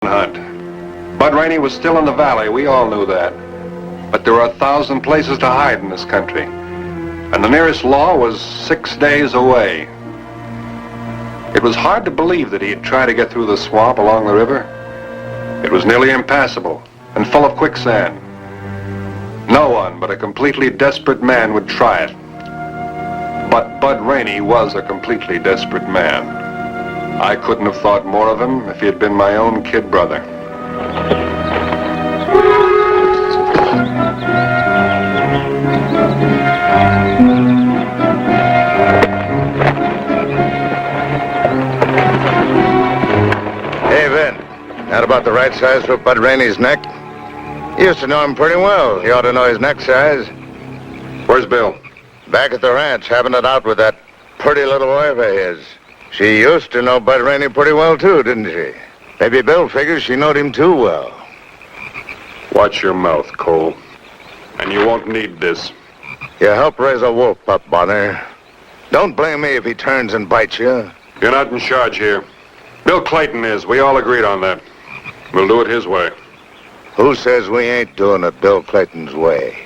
hunt. Bud Rainey was still in the valley, we all knew that. But there were 1,000 places to hide in this country. And the nearest law was 6 days away. It was hard to believe that he'd try to get through the swamp along the river. It was nearly impassable and full of quicksand. No one but a completely desperate man would try it. But Bud Rainey was a completely desperate man. I couldn't have thought more of him if he had been my own kid brother. Hey, Vin. That about the right size for Bud Rainey's neck? You used to know him pretty well. You ought to know his neck size. Where's Bill? Back at the ranch, having it out with that pretty little wife of his. She used to know Bud Rainey pretty well, too, didn't she? Maybe Bill figures she knowed him too well. Watch your mouth, Cole. And you won't need this. You help raise a wolf pup, Bonner. Don't blame me if he turns and bites you. You're not in charge here. Bill Clayton is. We all agreed on that. We'll do it his way. Who says we ain't doing it Bill Clayton's way?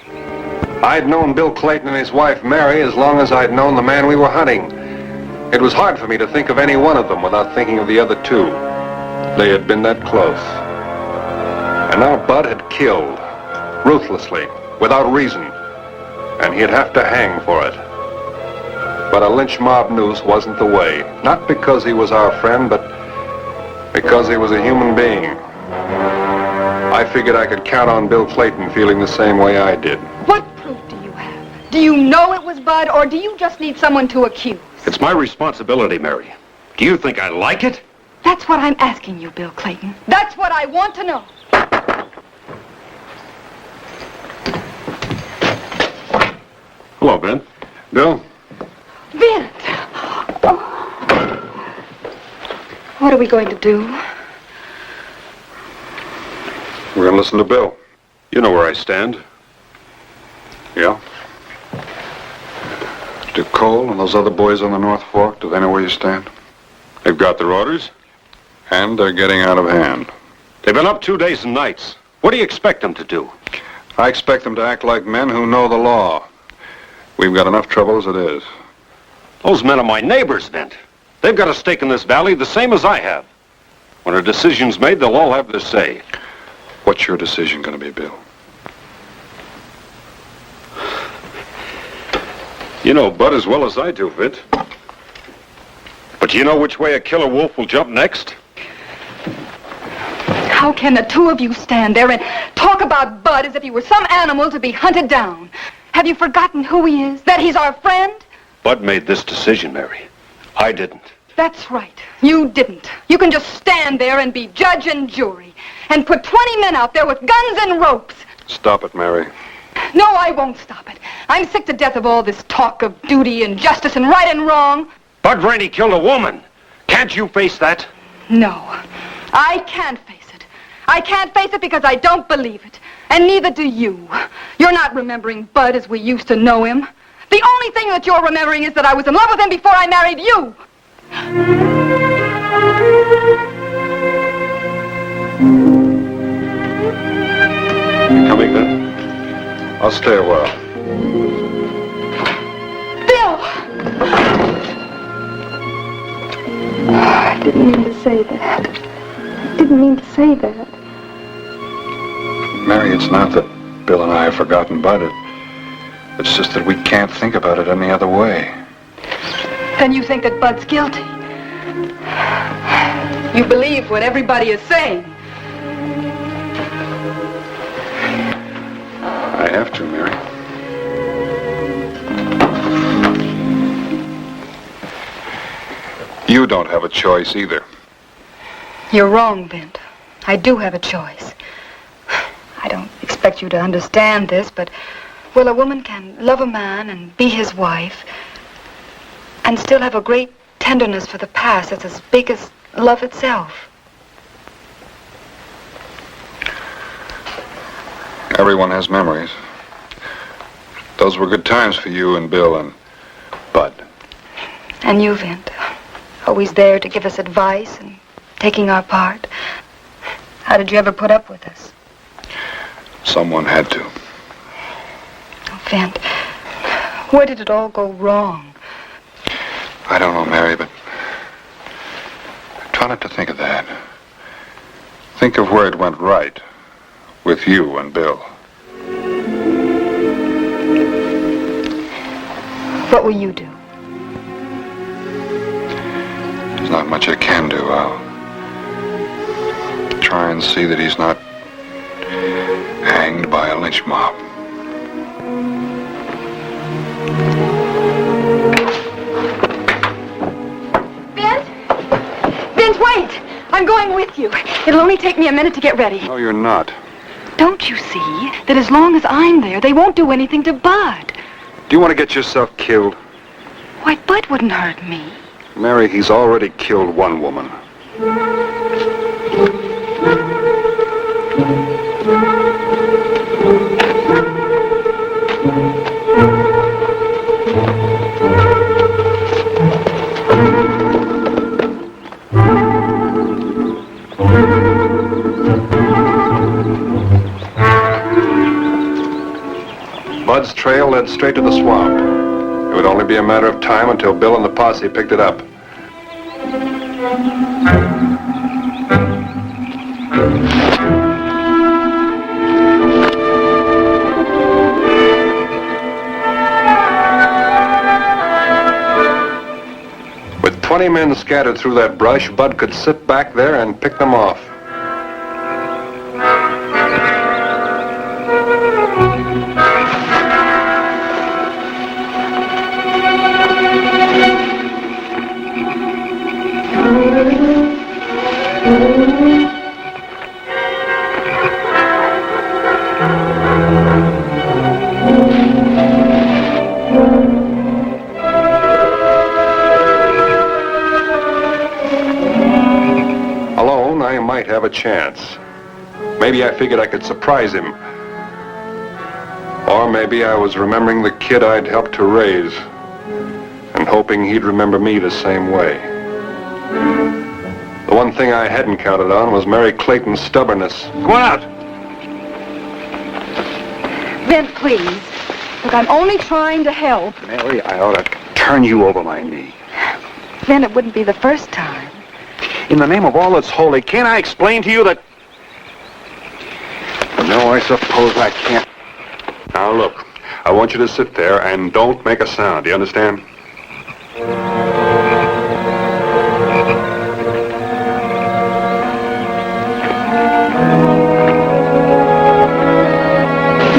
I'd known Bill Clayton and his wife, Mary, as long as I'd known the man we were hunting. It was hard for me to think of any one of them without thinking of the other two. They had been that close. And now Bud had killed, ruthlessly, without reason. And he'd have to hang for it. But a lynch mob noose wasn't the way. Not because he was our friend, but because he was a human being. I figured I could count on Bill Clayton feeling the same way I did. What proof do you have? Do you know it was Bud, or do you just need someone to accuse? It's my responsibility, Mary. Do you think I like it? That's what I'm asking you, Bill Clayton. That's what I want to know. Hello, Ben. Bill? Vint! Oh. What are we going to do? We're gonna listen to Bill. You know where I stand. Yeah? Do Cole and those other boys on the North Fork, do they know where you stand? They've got their orders. And they're getting out of hand. They've been up 2 days and nights. What do you expect them to do? I expect them to act like men who know the law. We've got enough trouble as it is. Those men are my neighbors, Vint. They've got a stake in this valley the same as I have. When a decision's made, they'll all have their say. What's your decision going to be, Bill? You know Bud as well as I do, Vint. But do you know which way a killer wolf will jump next? How can the two of you stand there and talk about Bud as if he were some animal to be hunted down? Have you forgotten who he is? That he's our friend? Bud made this decision, Mary. I didn't. That's right. You didn't. You can just stand there and be judge and jury and put 20 men out there with guns and ropes. Stop it, Mary. No, I won't stop it. I'm sick to death of all this talk of duty and justice and right and wrong. Bud Rainey killed a woman. Can't you face that? No, I can't face it. I can't face it because I don't believe it. And neither do you. You're not remembering Bud as we used to know him. The only thing that you're remembering is that I was in love with him before I married you. You coming, then? I'll stay a while. Bill! I didn't mean to say that. I didn't mean to say that. Mary, it's not that Bill and I have forgotten Bud. It's just that we can't think about it any other way. Then you think that Bud's guilty. You believe what everybody is saying. I have to, Mary. You don't have a choice either. You're wrong, Vint. I do have a choice. I don't expect you to understand this, but, well, a woman can love a man and be his wife and still have a great tenderness for the past that's as big as love itself. Everyone has memories. Those were good times for you and Bill and Bud. And you, Vint, always there to give us advice and taking our part. How did you ever put up with us? Someone had to. Oh, Vint, where did it all go wrong? I don't know, Mary, but try not to think of that. Think of where it went right with you and Bill. What will you do? There's not much I can do. I'll try and see that he's not hanged by a lynch mob. Vint, wait! I'm going with you. It'll only take me a minute to get ready. No, you're not. Don't you see that as long as I'm there, they won't do anything to Bud? Do you want to get yourself killed? Why, Bud wouldn't hurt me. Mary, he's already killed one woman. Bud's trail led straight to the swamp. It would only be a matter of time until Bill and the posse picked it up. With 20 men scattered through that brush, Bud could sit back there and pick them off. Alone, I might have a chance. Maybe I figured I could surprise him. Or maybe I was remembering the kid I'd helped to raise and hoping he'd remember me the same way. The one thing I hadn't counted on was Mary Clayton's stubbornness. Come on out! Vint, please. Look, I'm only trying to help. Mary, I ought to turn you over my knee. Vint, it wouldn't be the first time. In the name of all that's holy, can't I explain to you that... No, I suppose I can't. Now, look, I want you to sit there and don't make a sound. Do you understand?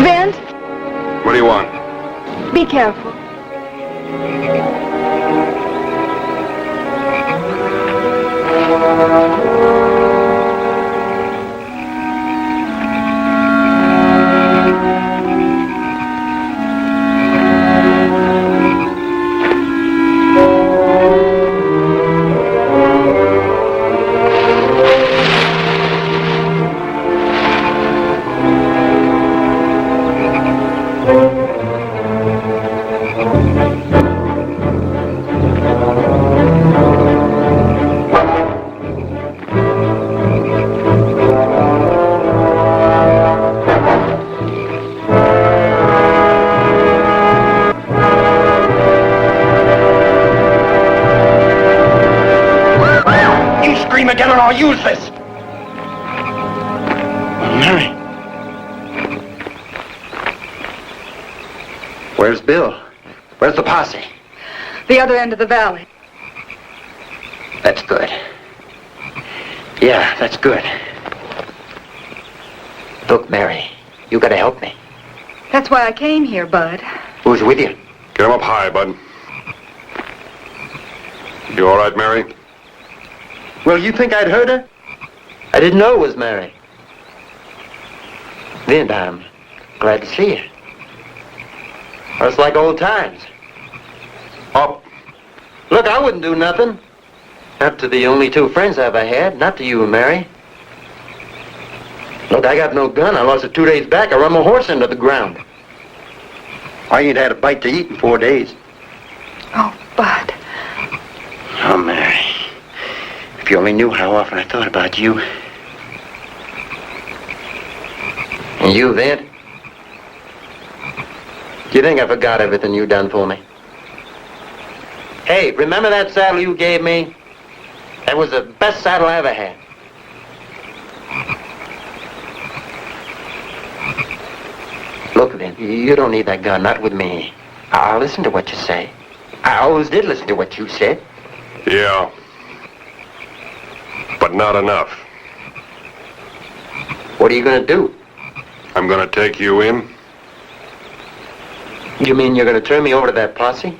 Vint, What do you want? be careful. Scream again and I'll use this! Mary. Where's Bill? Where's the posse? The other end of the valley. That's good. Yeah, that's good. Look, Mary, you gotta help me. That's why I came here, Bud. Who's with you? Get him up high, Bud. You all right, Mary? Well, you think I'd hurt her? I didn't know it was Mary. Then I'm glad to see you. It's like old times. Up. Look, I wouldn't do nothing. Not to the only two friends I've ever had, not to you and Mary. Look, I got no gun. I lost it 2 days back. I run my horse into the ground. I ain't had a bite to eat in 4 days. Oh, Bud. Oh, Mary. If you only knew how often I thought about you. And you, Vent? Do you think I forgot everything you done for me? Hey, remember that saddle you gave me? That was the best saddle I ever had. Look, Vent, you don't need that gun, not with me. I'll listen to what you say. I always did listen to what you said. Yeah. But not enough. What are you gonna do? I'm gonna take you in. You mean you're gonna turn me over to that posse?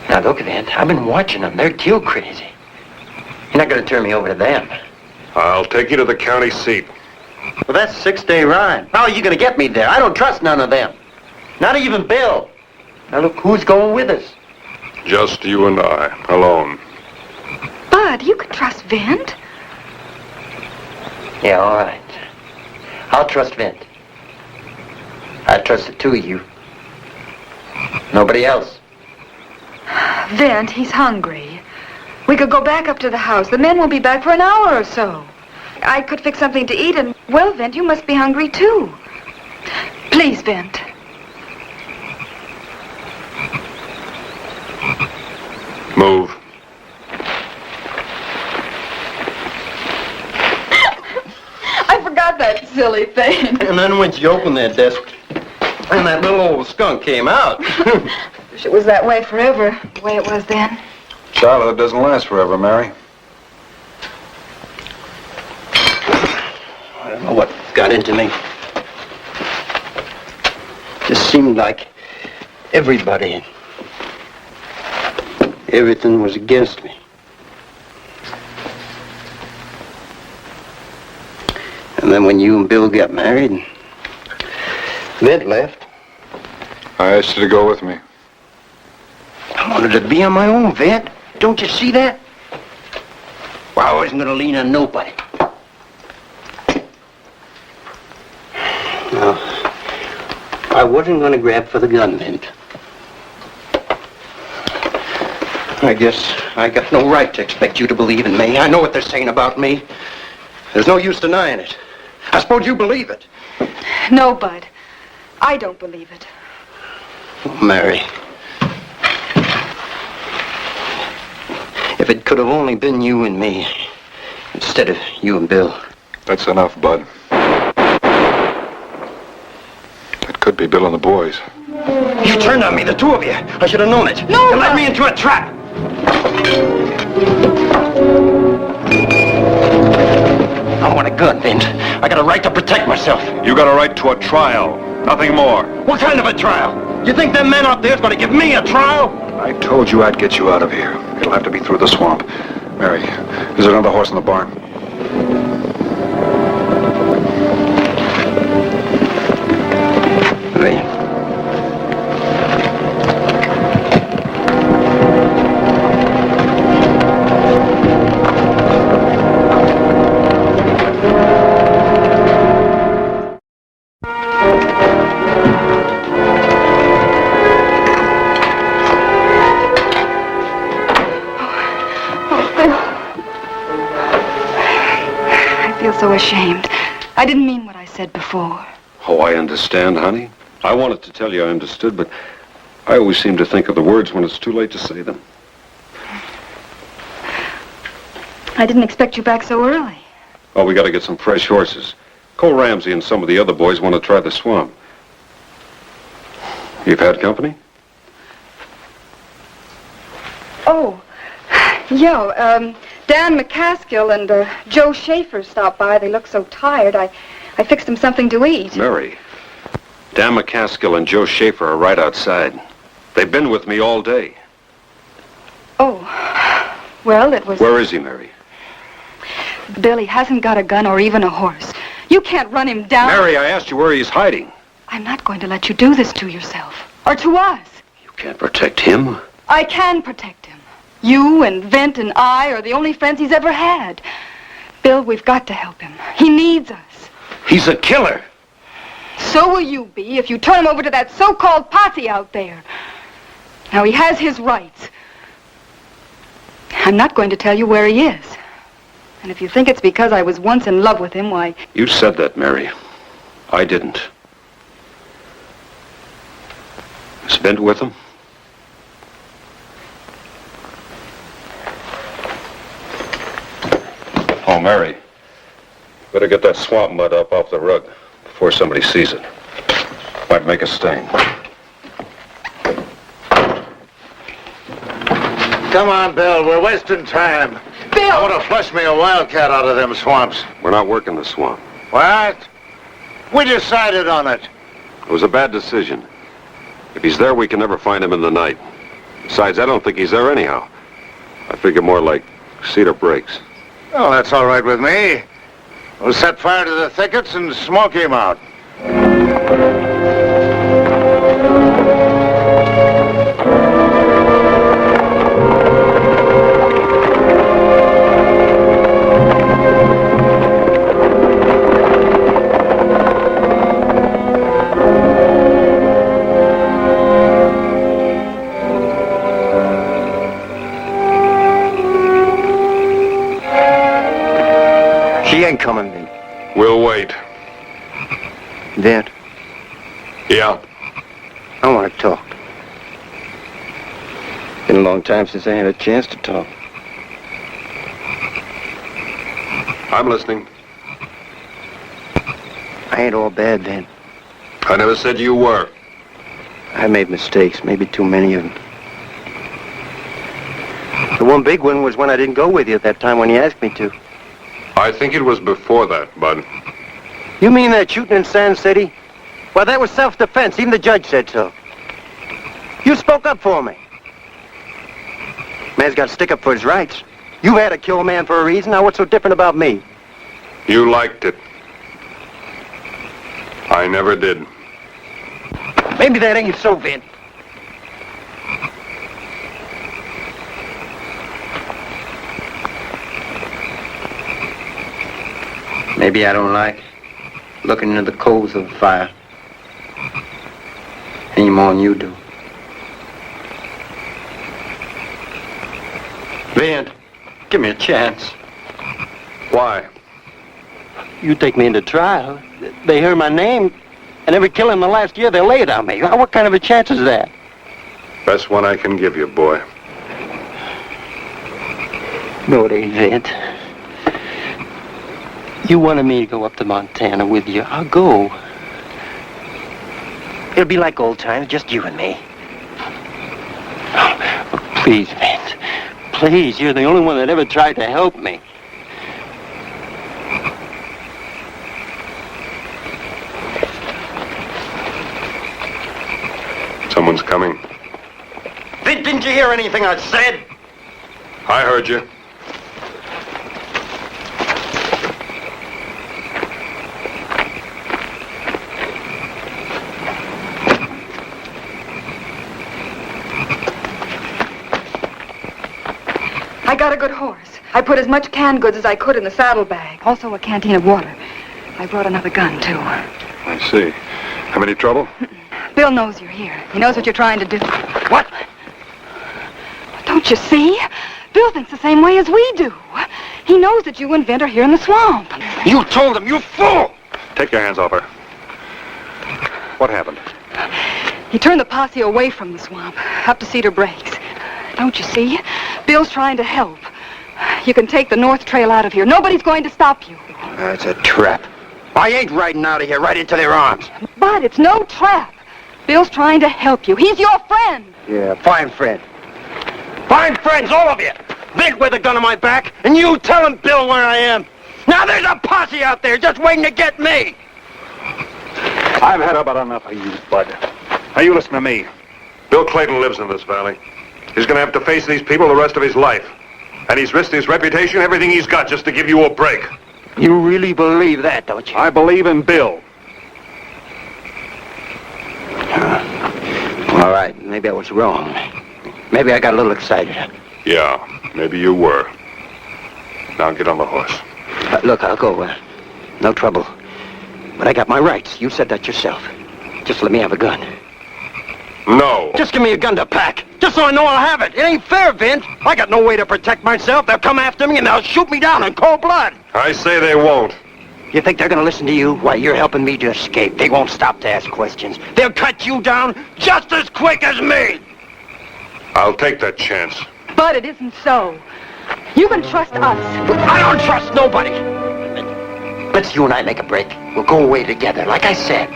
Now look, Vent, I've been watching them. They're kill crazy. You're not gonna turn me over to them. I'll take you to the county seat. Well, that's a 6-day ride. How are you gonna get me there? I don't trust none of them. Not even Bill. Now look, who's going with us? Just you and I, alone. Bud, you can trust Vent. Yeah, all right. I'll trust Vent. I trust the two of you. Nobody else. Vent, he's hungry. We could go back up to the house. The men won't be back for an hour or so. I could fix something to eat and, well, Vent, you must be hungry too. Please, Vent. Move. I forgot that silly thing. And then once you opened that desk, and that little old skunk came out. Wish it was that way forever, the way it was then. Childhood doesn't last forever, Mary. I don't know what got into me. Just seemed like everybody, everything was against me. And then when you and Bill got married, and Vent left, I asked you to go with me. I wanted to be on my own, Vent. Don't you see that? Well, I wasn't going to lean on nobody. No, I wasn't going to grab for the gun, Vent. I guess I got no right to expect you to believe in me. I know what they're saying about me. There's no use denying it. I suppose you believe it. No, Bud. I don't believe it. Oh, Mary. If it could have only been you and me, instead of you and Bill. That's enough, Bud. That could be Bill and the boys. You turned on me, the two of you. I should have known it. No, You led Bud. me into a trap. I want a gun, Vent. I got a right to protect myself. You got a right to a trial. Nothing more. What kind of a trial? You think them men out there's going to give me a trial? I told you I'd get you out of here. It'll have to be through the swamp. Mary, is there another horse in the barn? Vent. I feel so ashamed. I didn't mean what I said before. Oh, I understand, honey. I wanted to tell you I understood, but I always seem to think of the words when it's too late to say them. I didn't expect you back so early. Oh, we got to get some fresh horses. Cole Ramsey and some of the other boys want to try the swamp. You've had company? Oh, yeah, Dan McCaskill and Joe Schaefer stopped by. They look so tired. I fixed them something to eat. Mary, Dan McCaskill and Joe Schaefer are right outside. They've been with me all day. Oh, well, it was... Where is he, Mary? Billy hasn't got a gun or even a horse. You can't run him down. Mary, I asked you where he's hiding. I'm not going to let you do this to yourself. Or to us. You can't protect him. I can protect him. You and Vent and I are the only friends he's ever had. Bill, we've got to help him. He needs us. He's a killer. So will you be if you turn him over to that so-called posse out there. Now, he has his rights. I'm not going to tell you where he is. And if you think it's because I was once in love with him, why... You said that, Mary. I didn't. Is Bent with him? Oh, Mary. Better get that swamp mud up off the rug before somebody sees it. Might make a stain. Come on, Bill. We're wasting time. Bill! I want to flush me a wildcat out of them swamps. We're not working the swamp. What? We decided on it. It was a bad decision. If he's there, we can never find him in the night. Besides, I don't think he's there anyhow. I figure more like Cedar Breaks. Oh, that's all right with me. We'll set fire to the thickets and smoke him out. She ain't coming, Vin. We'll wait. Vin, Yeah. I want to talk. Been a long time since I had a chance to talk. I'm listening. I ain't all bad, Vin. I never said you were. I made mistakes, maybe too many of them. The one big one was when I didn't go with you at that time when you asked me to. I think it was before that, Bud. You mean that shooting in Sand City? Well, that was self-defense. Even the judge said so. You spoke up for me. Man's got to stick up for his rights. You had to kill a man for a reason. Now, what's so different about me? You liked it. I never did. Maybe that ain't so, Vin. Maybe I don't like looking into the coals of the fire any more than you do. Vin, give me a chance. Why? You take me into trial. They hear my name, and every killing in the last year, they lay it on me. What kind of a chance is that? Best one I can give you, boy. No, it ain't, Vin. You wanted me to go up to Montana with you. I'll go. It'll be like old times, just you and me. Oh, please, Vince. Please, you're the only one that ever tried to help me. Someone's coming. Vince, didn't you hear anything I said? I heard you. I got a good horse. I put as much canned goods as I could in the saddlebag. Also a canteen of water. I brought another gun, too. I see. Have any trouble? Bill knows you're here. He knows what you're trying to do. What? Don't you see? Bill thinks the same way as we do. He knows that you and Vint are here in the swamp. You told him, you fool! Take your hands off her. What happened? He turned the posse away from the swamp, up to Cedar Breaks. Don't you see? Bill's trying to help. You can take the North Trail out of here. Nobody's going to stop you. That's a trap. I ain't riding out of here right into their arms. But it's no trap. Bill's trying to help you. He's your friend. Yeah, fine friend. Fine friends, all of you. Vint with a gun on my back, and you telling Bill where I am. Now there's a posse out there just waiting to get me. I've had about enough of you, Bud. Now you listen to me. Bill Clayton lives in this valley. He's going to have to face these people the rest of his life. And he's risked his reputation, everything he's got, just to give you a break. You really believe that, don't you? I believe in Bill. All right, maybe I was wrong. Maybe I got a little excited. Yeah, maybe you were. Now get on the horse. Look, I'll go. No trouble. But I got my rights. You said that yourself. Just let me have a gun. No. Just give me a gun to pack. Just so I know I'll have it. It ain't fair, Vince. I got no way to protect myself. They'll come after me and they'll shoot me down in cold blood. I say they won't. You think they're gonna listen to you? Why, you're helping me to escape. They won't stop to ask questions. They'll cut you down just as quick as me! I'll take that chance. Bud, it isn't so. You can trust us. I don't trust nobody! Let's you and I make a break. We'll go away together, like I said.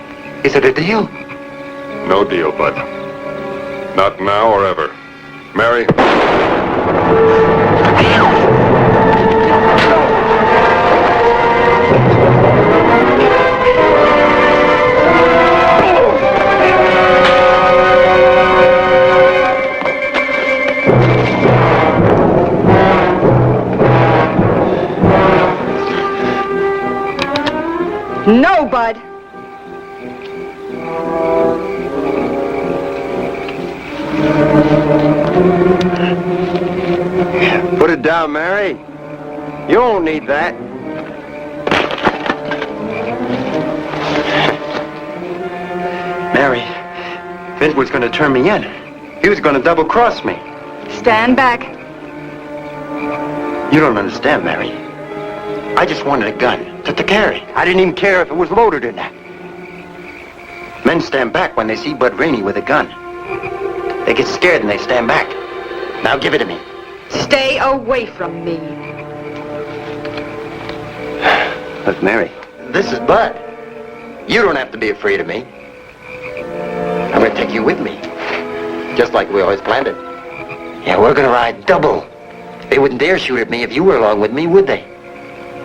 Is it a deal? No deal, Bud. Not now or ever. Mary? No, Bud. Put it down, Mary. You don't need that. Mary, Vince was going to turn me in. He was going to double-cross me. Stand back. You don't understand, Mary. I just wanted a gun to carry. I didn't even care if it was loaded or not. Men stand back when they see Bud Rainey with a gun. They get scared and they stand back. Now give it to me. Stay away from me. Look, Mary, this is Bud. You don't have to be afraid of me. I'm going to take you with me. Just like we always planned it. Yeah, we're going to ride double. They wouldn't dare shoot at me if you were along with me, would they?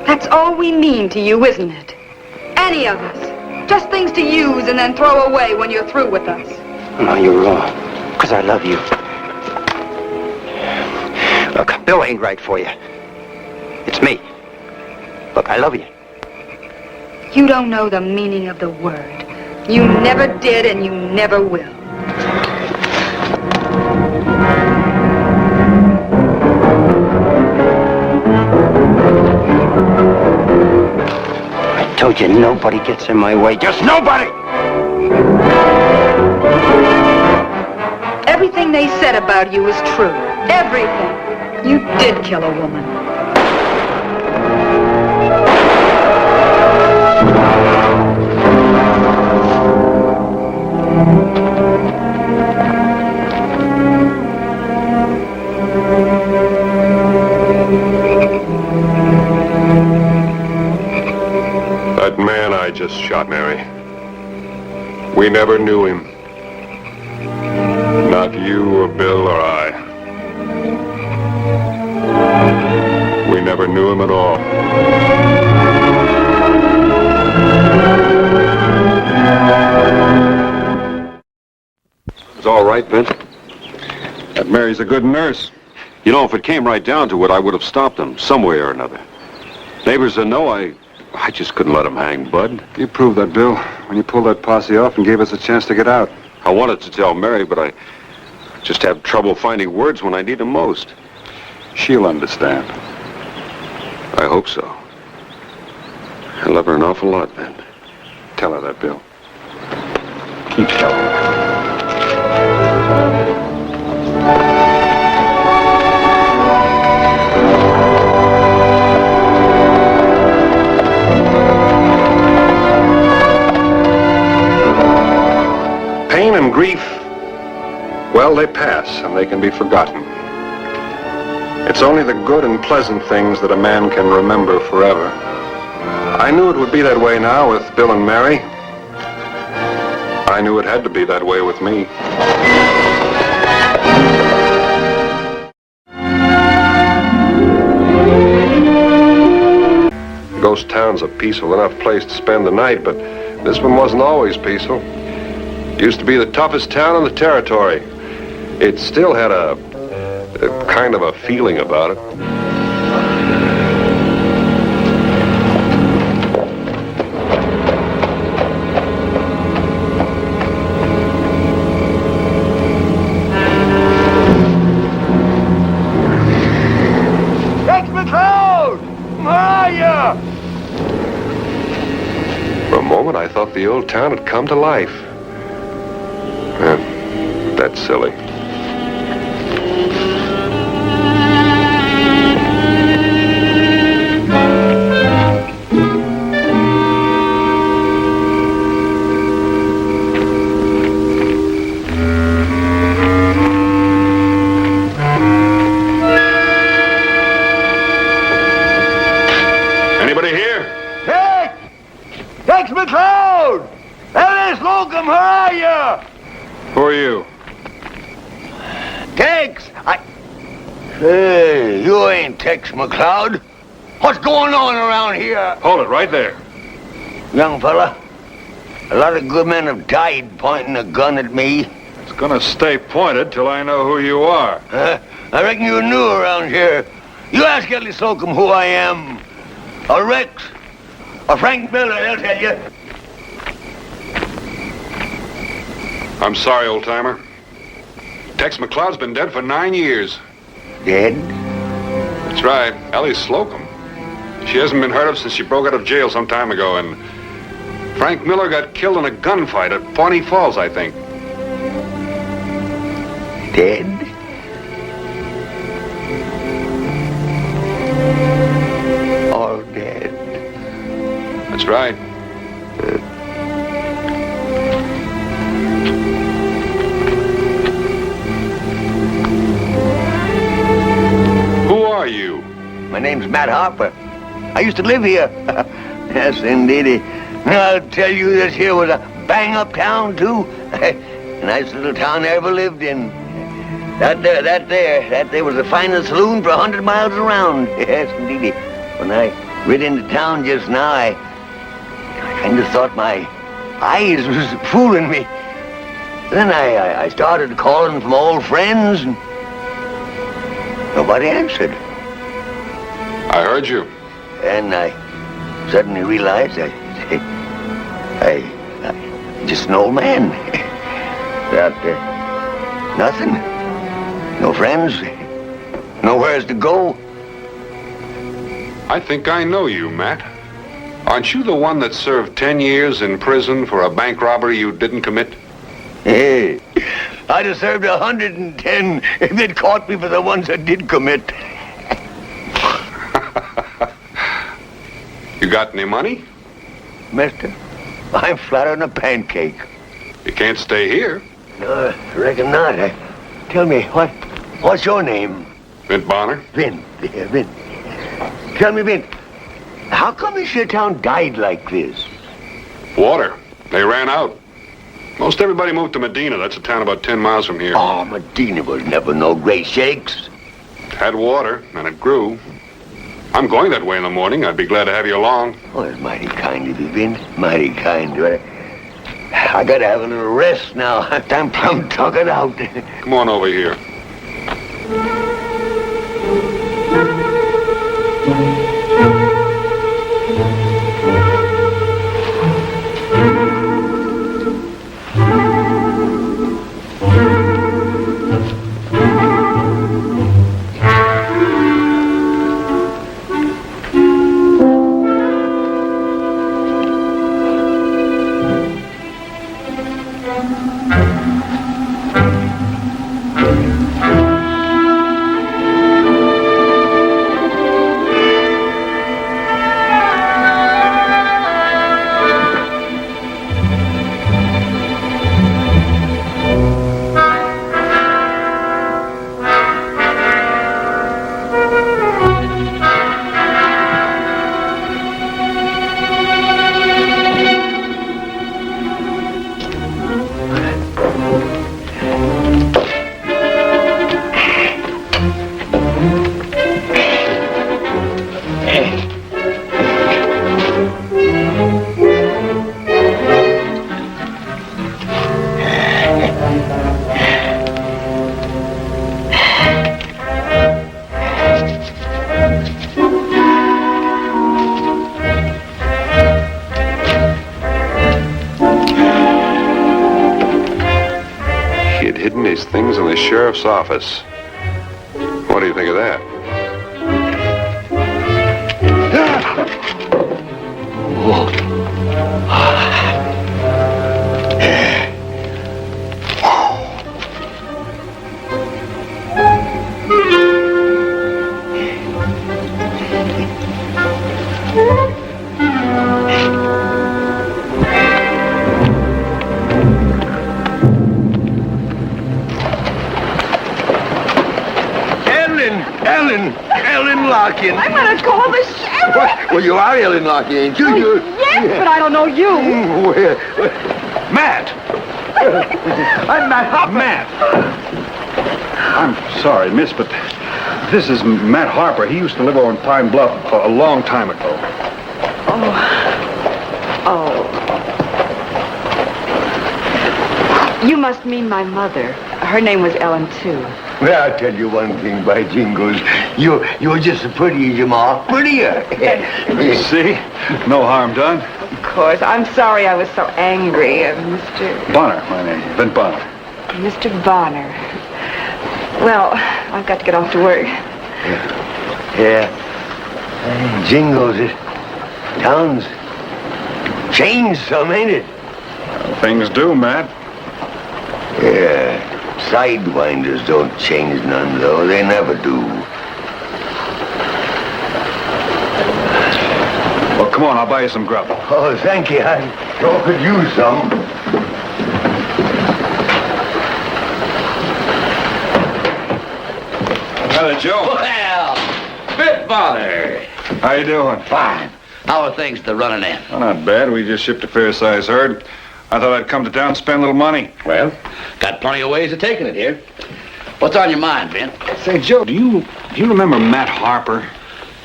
That's all we mean to you, isn't it? Any of us. Just things to use and then throw away when you're through with us. No, you're wrong. Because I love you. Look, Bill ain't right for you. It's me. Look, I love you. You don't know the meaning of the word. You never did and you never will. I told you nobody gets in my way. Just nobody! Everything they said about you is true. Everything. You did kill a woman. That man I just shot, Mary. We never knew him. Not you or Bill or I. We never knew him at all. It's all right, Vince. That Mary's a good nurse. You know, if it came right down to it, I would have stopped him some way or another. Neighbors would know I just couldn't let him hang, Bud. You proved that, Bill, when you pulled that posse off and gave us a chance to get out. I wanted to tell Mary, but I just have trouble finding words when I need them most. She'll understand. I hope so. I love her an awful lot, Ben. Tell her that, Bill. Keep telling her. Pain and grief, well, they pass and they can be forgotten. It's only the good and pleasant things that a man can remember forever. I knew it would be that way now with Bill and Mary. I knew it had to be that way with me. Ghost Town's a peaceful enough place to spend the night, but this one wasn't always peaceful. Used to be the toughest town in the territory. It still had a kind of a feeling about it. Take me close! Where are you? For a moment, I thought the old town had come to life. That's silly. Tex McLeod! Ellis Slocum, where are you? Who are you? Tex, Hey, you ain't Tex McLeod. What's going on around here? Hold it right there. Young fella, a lot of good men have died pointing a gun at me. It's gonna stay pointed till I know who you are. I reckon you're new around here. You ask Ellis Slocum who I am. Or Rex. Or Frank Miller, they'll tell you. I'm sorry, old-timer. Tex McLeod's been dead for 9 years. Dead? That's right, Ellie Slocum. She hasn't been heard of since she broke out of jail some time ago, and Frank Miller got killed in a gunfight at Pawnee Falls, I think. Dead? All dead. That's right. Who are you? My name's Matt Harper. I used to live here. Yes, indeedy. I'll tell you, this here was a bang-up town, too. A nice little town I ever lived in. That there was the finest saloon for 100 miles around. Yes, indeedy. When I rid into town just now, I kind of thought my eyes was fooling me. Then I started calling from old friends, and nobody answered. I heard you. And I suddenly realized I just an old man. Without nothing. No friends. Nowheres to go. I think I know you, Matt. Aren't you the one that served 10 years in prison for a bank robbery you didn't commit? Hey, I'd have served 110 if they'd caught me for the ones I did commit. You got any money? Mister, I'm flat on a pancake. You can't stay here. No, I reckon not. Tell me, what's your name? Vint Bonner. Vint. Yeah, Vint. Tell me, Vint, how come this here town died like this? Water. They ran out. Most everybody moved to Medina. That's a town about 10 miles from here. Oh, Medina was never no great shakes. It had water, and it grew. I'm going that way in the morning. I'd be glad to have you along. Oh, it's mighty kind of you, Vint. Mighty kind. I gotta have a little rest now. I'm plumb tuckered out. Come on over here. Things in the sheriff's office. What do you think of that? Ellen Larkin. I'm gonna call the sheriff. Well, you are Ellen Lockie, ain't you? Yes, but I don't know you. Matt! I'm Matt Harper. Matt! I'm sorry, miss, but this is Matt Harper. He used to live over in Pine Bluff a long time ago. Oh. You must mean my mother. Her name was Ellen, too. Well, I'll tell you one thing, by jingles. You're just as pretty as your ma. Prettier. See? No harm done. Of course. I'm sorry I was so angry, Mr. Bonner, my name. Vint Bonner. Mr. Bonner. Well, I've got to get off to work. Yeah. Jingles, town's changed some, ain't it? Things do, Matt. Yeah. Sidewinders don't change none, though. They never do. Well, come on, I'll buy you some grub. Oh, thank you. I sure could use some. Hello, Joe. Well, Vint Bonner. How you doing? Fine. How are things to running in? Oh, not bad. We just shipped a fair-sized herd. I thought I'd come to town and spend a little money. Well, got plenty of ways of taking it here. What's on your mind, Vint? Say, Joe, do you remember Matt Harper?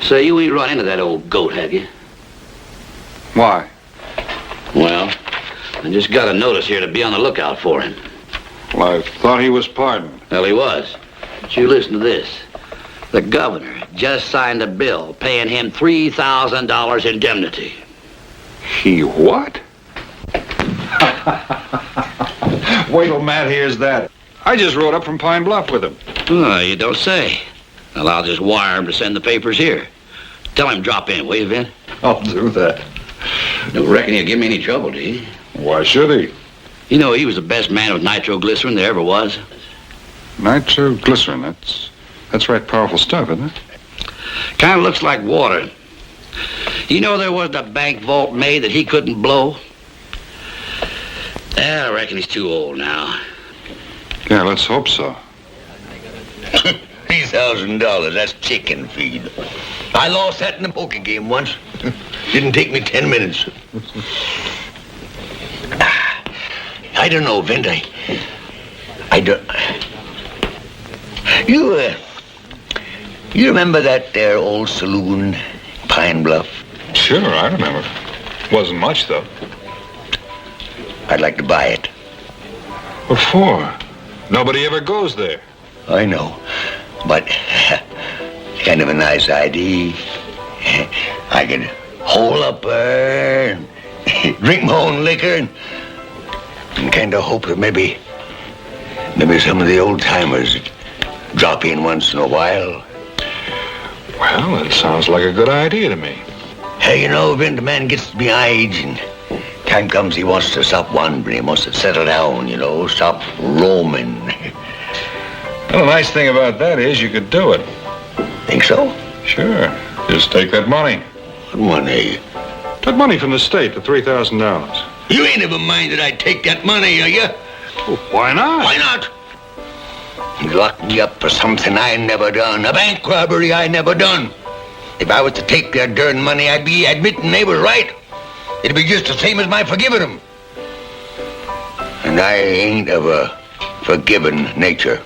Say, you ain't run into that old goat, have you? Why? Well, I just got a notice here to be on the lookout for him. Well, I thought he was pardoned. Well, he was. But you listen to this. The governor just signed a bill paying him $3,000 indemnity. He what? Wait till Matt hears that. I just rode up from Pine Bluff with him. Oh, you don't say. Well, I'll just wire him to send the papers here. Tell him drop in, will you, Vint? I'll do that. Don't reckon he'll give me any trouble, do you? Why should he? You know, he was the best man with nitroglycerin there ever was. Nitroglycerin, that's right powerful stuff, isn't it? Kind of looks like water. You know there wasn't a bank vault made that he couldn't blow? I reckon he's too old now. Yeah, let's hope so. $3,000, that's chicken feed. I lost that in a poker game once. Didn't take me 10 minutes. I don't know, Vint. I don't... You remember that there old saloon, Pine Bluff? Sure, I remember. Wasn't much, though. I'd like to buy it. What for? Nobody ever goes there. I know, but kind of a nice idea. I could hole up there and drink my own liquor and kind of hope that maybe some of the old-timers drop in once in a while. Well, it sounds like a good idea to me. Hey, you know, when the man gets to be our age and time comes he wants to stop wandering, he wants to settle down, you know, stop roaming. Well, the nice thing about that is you could do it. Think so? Sure. Just take that money. What money? That money from the state, the $3,000. You ain't ever minded I'd take that money, are you? Well, why not? Why not? You locked me up for something I never done, a bank robbery I never done. If I was to take their darn money, I'd be admitting they were right. It'd be just the same as my forgiving them. And I ain't of a forgiving nature.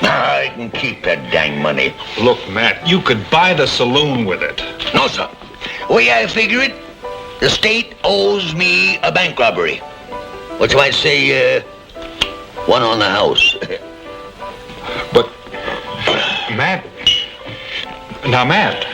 I can keep that dang money. Look, Matt, you could buy the saloon with it. No, sir. The way I figure it, the state owes me a bank robbery. What you might say, one on the house. But, Matt... Now, Matt...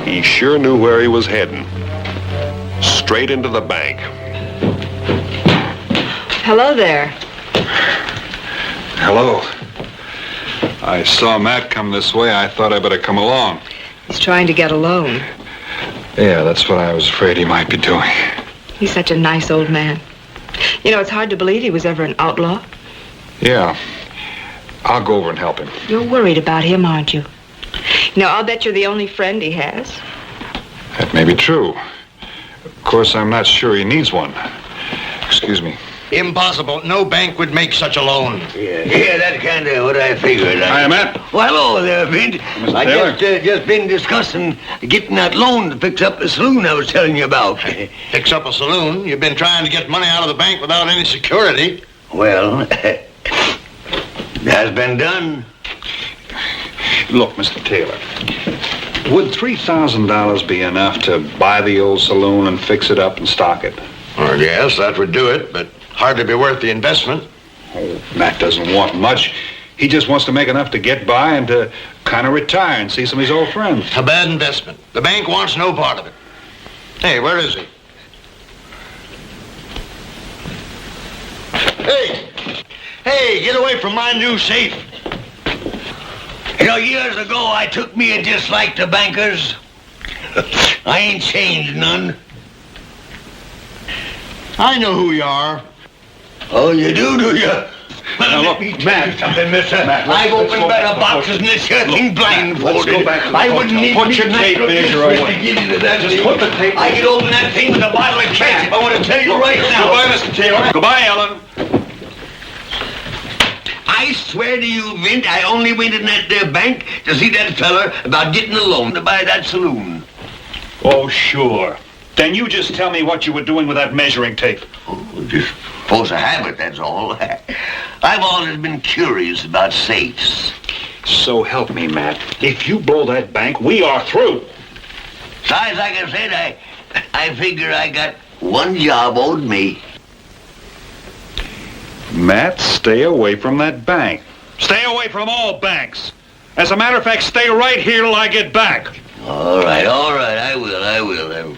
He sure knew where he was heading. Straight into the bank. Hello there. Hello. I saw Matt come this way. I thought I better come along. He's trying to get a loan. Yeah, that's what I was afraid he might be doing. He's such a nice old man. You know, it's hard to believe he was ever an outlaw. Yeah. I'll go over and help him. You're worried about him, aren't you? No, I'll bet you're the only friend he has. That may be true. Of course, I'm not sure he needs one. Excuse me. Impossible. No bank would make such a loan. Yeah, that's kind of what I figured. Hi, Matt. Well, hello there, Vint. Mr. I Taylor. just been discussing getting that loan to fix up the saloon I was telling you about. Fix up a saloon. You've been trying to get money out of the bank without any security. Well, that's been done. Look, Mr. Taylor, would $3,000 be enough to buy the old saloon and fix it up and stock it? Well, yes, that would do it, but hardly be worth the investment. Oh, Matt doesn't want much. He just wants to make enough to get by and to kind of retire and see some of his old friends. A bad investment. The bank wants no part of it. Hey, where is he? Hey, get away from my new safe. You know, years ago, I took me a dislike to bankers. I ain't changed none. I know who you are. Oh, you do you? Well, Now, let look, me tell Matt. you something, mister. Matt, I've let's opened go better back. boxes than this here thing blindfolded. Let's go back to the I wouldn't hotel. need Put your tape measure away. to get into that Just thing. put the tape I could open that thing with a bottle of ketchup. I want to tell you right now. Goodbye, Mr. Taylor. Goodbye, Ellen. I swear to you, Vint, I only went in that there bank to see that fella about getting a loan to buy that saloon. Oh, sure. Then you just tell me what you were doing with that measuring tape. Oh, just force of habit, that's all. I've always been curious about safes. So help me, Matt. If you blow that bank, we are through. Besides, like I said, I figure I got one job owed me. Matt, stay away from that bank. Stay away from all banks. As a matter of fact, stay right here till I get back. All right, I will.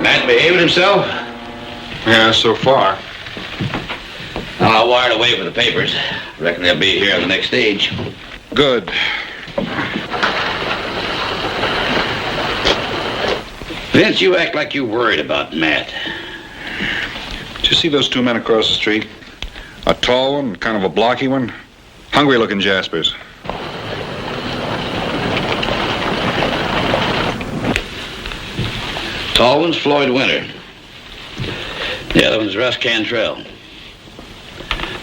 Matt behaving himself? Yeah, so far. I'll wire it away for the papers. Reckon they'll be here on the next stage. Good. Vince, you act like you worried about Matt. Did you see those two men across the street? A tall one, kind of a blocky one. Hungry-looking Jaspers. Tall one's Floyd Winter. The other one's Russ Cantrell.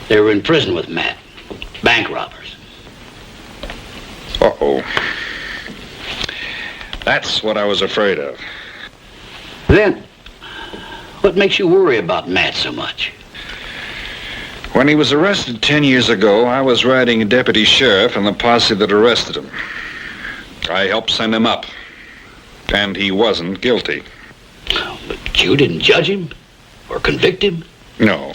They were in prison with Matt. Bank robbers. Uh-oh. That's what I was afraid of. Then, what makes you worry about Matt so much? When he was arrested 10 years ago, I was riding deputy sheriff in the posse that arrested him. I helped send him up. And he wasn't guilty. But you didn't judge him? Or convict him? No.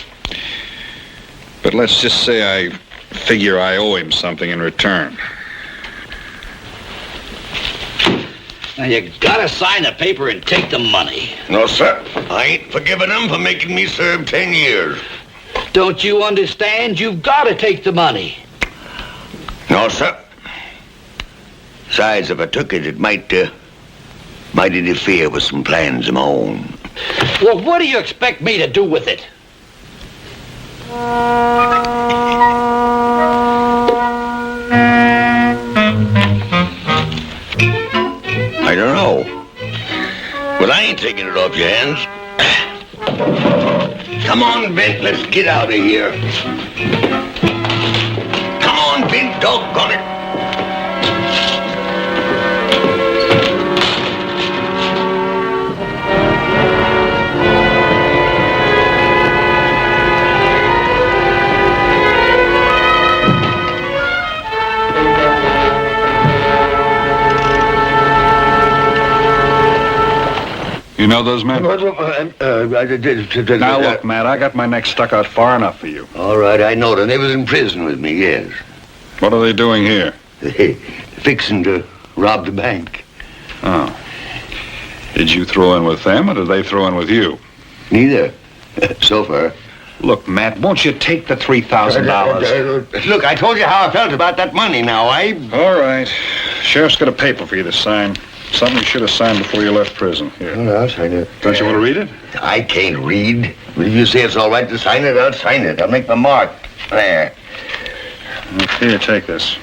But let's just say I figure I owe him something in return. Now, you gotta sign the paper and take the money. No, sir. I ain't forgiving them for making me serve 10 years. Don't you understand? You've gotta take the money. No, sir. Besides, if I took it, it might interfere with some plans of my own. Well, what do you expect me to do with it? I don't know. But I ain't taking it off your hands. Come on, Vint, let's get out of here. Come on, Vint, doggone it. You know those men? Now, Now, look, Matt, I got my neck stuck out far enough for you. All right, I know them. They was in prison with me, yes. What are they doing here? Fixing to rob the bank. Oh. Did you throw in with them, or did they throw in with you? Neither. So far. Look, Matt, won't you take the $3,000? Look, I told you how I felt about that money now, All right. Sheriff's got a paper for you to sign. Something you should have signed before you left prison. Here. Well, I'll sign it. Don't you want to read it? I can't read. But if you say it's all right to sign it, I'll sign it. I'll make my mark. There. Here, take this.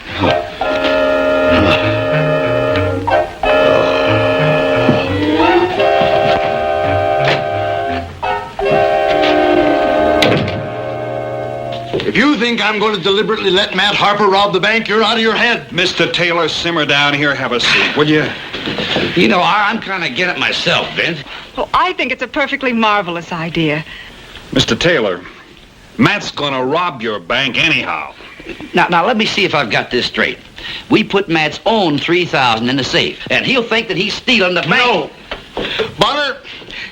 If you think I'm going to deliberately let Matt Harper rob the bank, you're out of your head. Mr. Taylor, simmer down here. Have a seat, will you? You know, I'm kind of getting it myself, Vince. Oh, I think it's a perfectly marvelous idea. Mr. Taylor, Matt's gonna rob your bank anyhow. Now, let me see if I've got this straight. We put Matt's own $3,000 in the safe, and he'll think that he's stealing the bank. No. Bonner,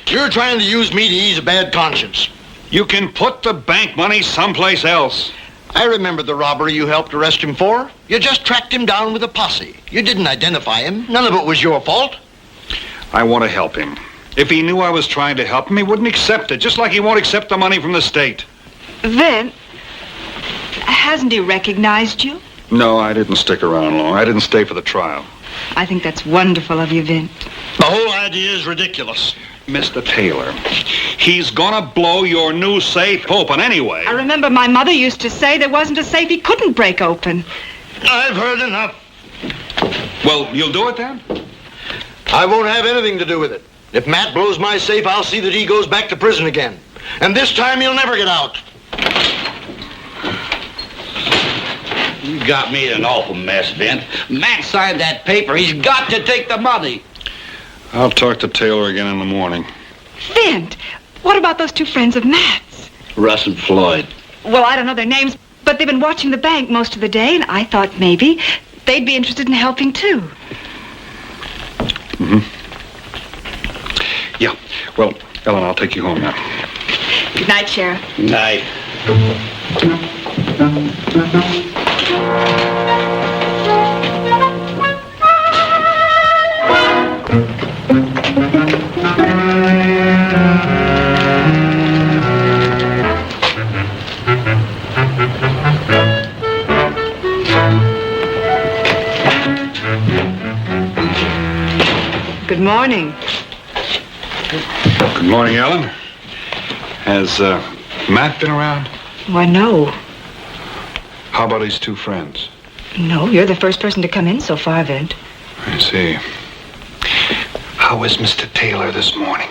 you're trying to use me to ease a bad conscience. You can put the bank money someplace else. I remember the robbery you helped arrest him for. You just tracked him down with a posse. You didn't identify him. None of it was your fault. I want to help him. If he knew I was trying to help him, he wouldn't accept it, just like he won't accept the money from the state. Vin, hasn't he recognized you? No, I didn't stick around long. I didn't stay for the trial. I think that's wonderful of you, Vin. The whole idea is ridiculous. Mr. Taylor, he's gonna blow your new safe open anyway. I remember my mother used to say there wasn't a safe he couldn't break open. I've heard enough. Well, you'll do it then? I won't have anything to do with it. If Matt blows my safe, I'll see that he goes back to prison again. And this time he'll never get out. You got me in an awful mess, Vince. Matt signed that paper. He's got to take the money. I'll talk to Taylor again in the morning. Vin, what about those two friends of Matt's? Russ and Floyd. Well, I don't know their names, but they've been watching the bank most of the day, and I thought maybe they'd be interested in helping, too. Mm-hmm. Yeah. Well, Ellen, I'll take you home now. Good night, Sheriff. Night. Good morning. Good morning, Ellen. Has Matt been around? Why, no. How about his two friends? No, you're the first person to come in so far, Vin. I see. How is Mr. Taylor this morning?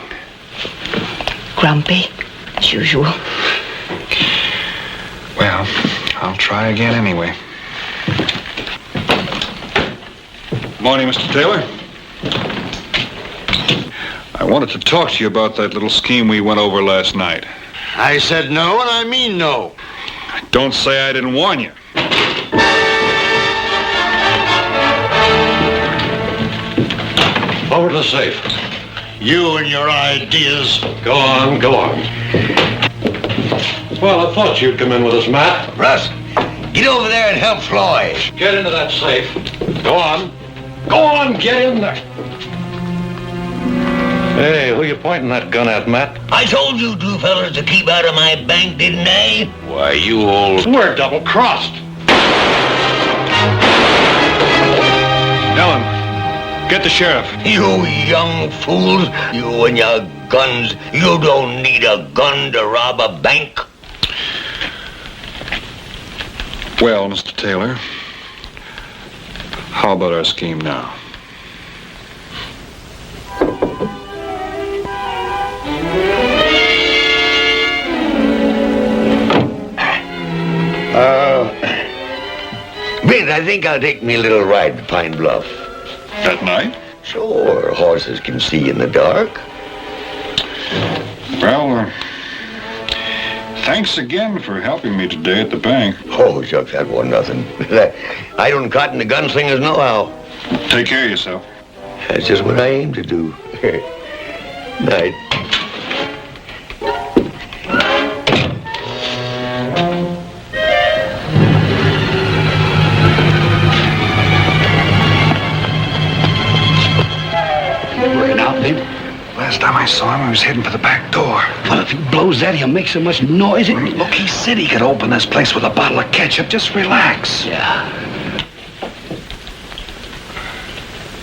Grumpy, as usual. Well, I'll try again anyway. Morning, Mr. Taylor. I wanted to talk to you about that little scheme we went over last night. I said no, and I mean no. Don't say I didn't warn you. Over to the safe. You and your ideas. Go on, go on. Well, I thought you'd come in with us, Matt. Russ, get over there and help Floyd. Get into that safe. Go on. Go on, get in there. Hey, who you pointing that gun at, Matt? I told you two fellas to keep out of my bank, didn't I? Why, you old... We're double-crossed. Ellen, get the sheriff. You young fools, you and your guns. You don't need a gun to rob a bank. Well, Mr. Taylor, how about our scheme now? Vince, I think I'll take me a little ride to Pine Bluff. At night? Sure, horses can see in the dark. Well, thanks again for helping me today at the bank. Oh, shucks, that wasn't nothing. I don't cotton the gunslingers know how. Take care of yourself. That's just what I aim to do. Night. Working out, Vin? Last time I saw him, he was heading for the back door. Well, if he blows that, he'll make so much noise. Look, he said he could open this place with a bottle of ketchup. Just relax. Yeah.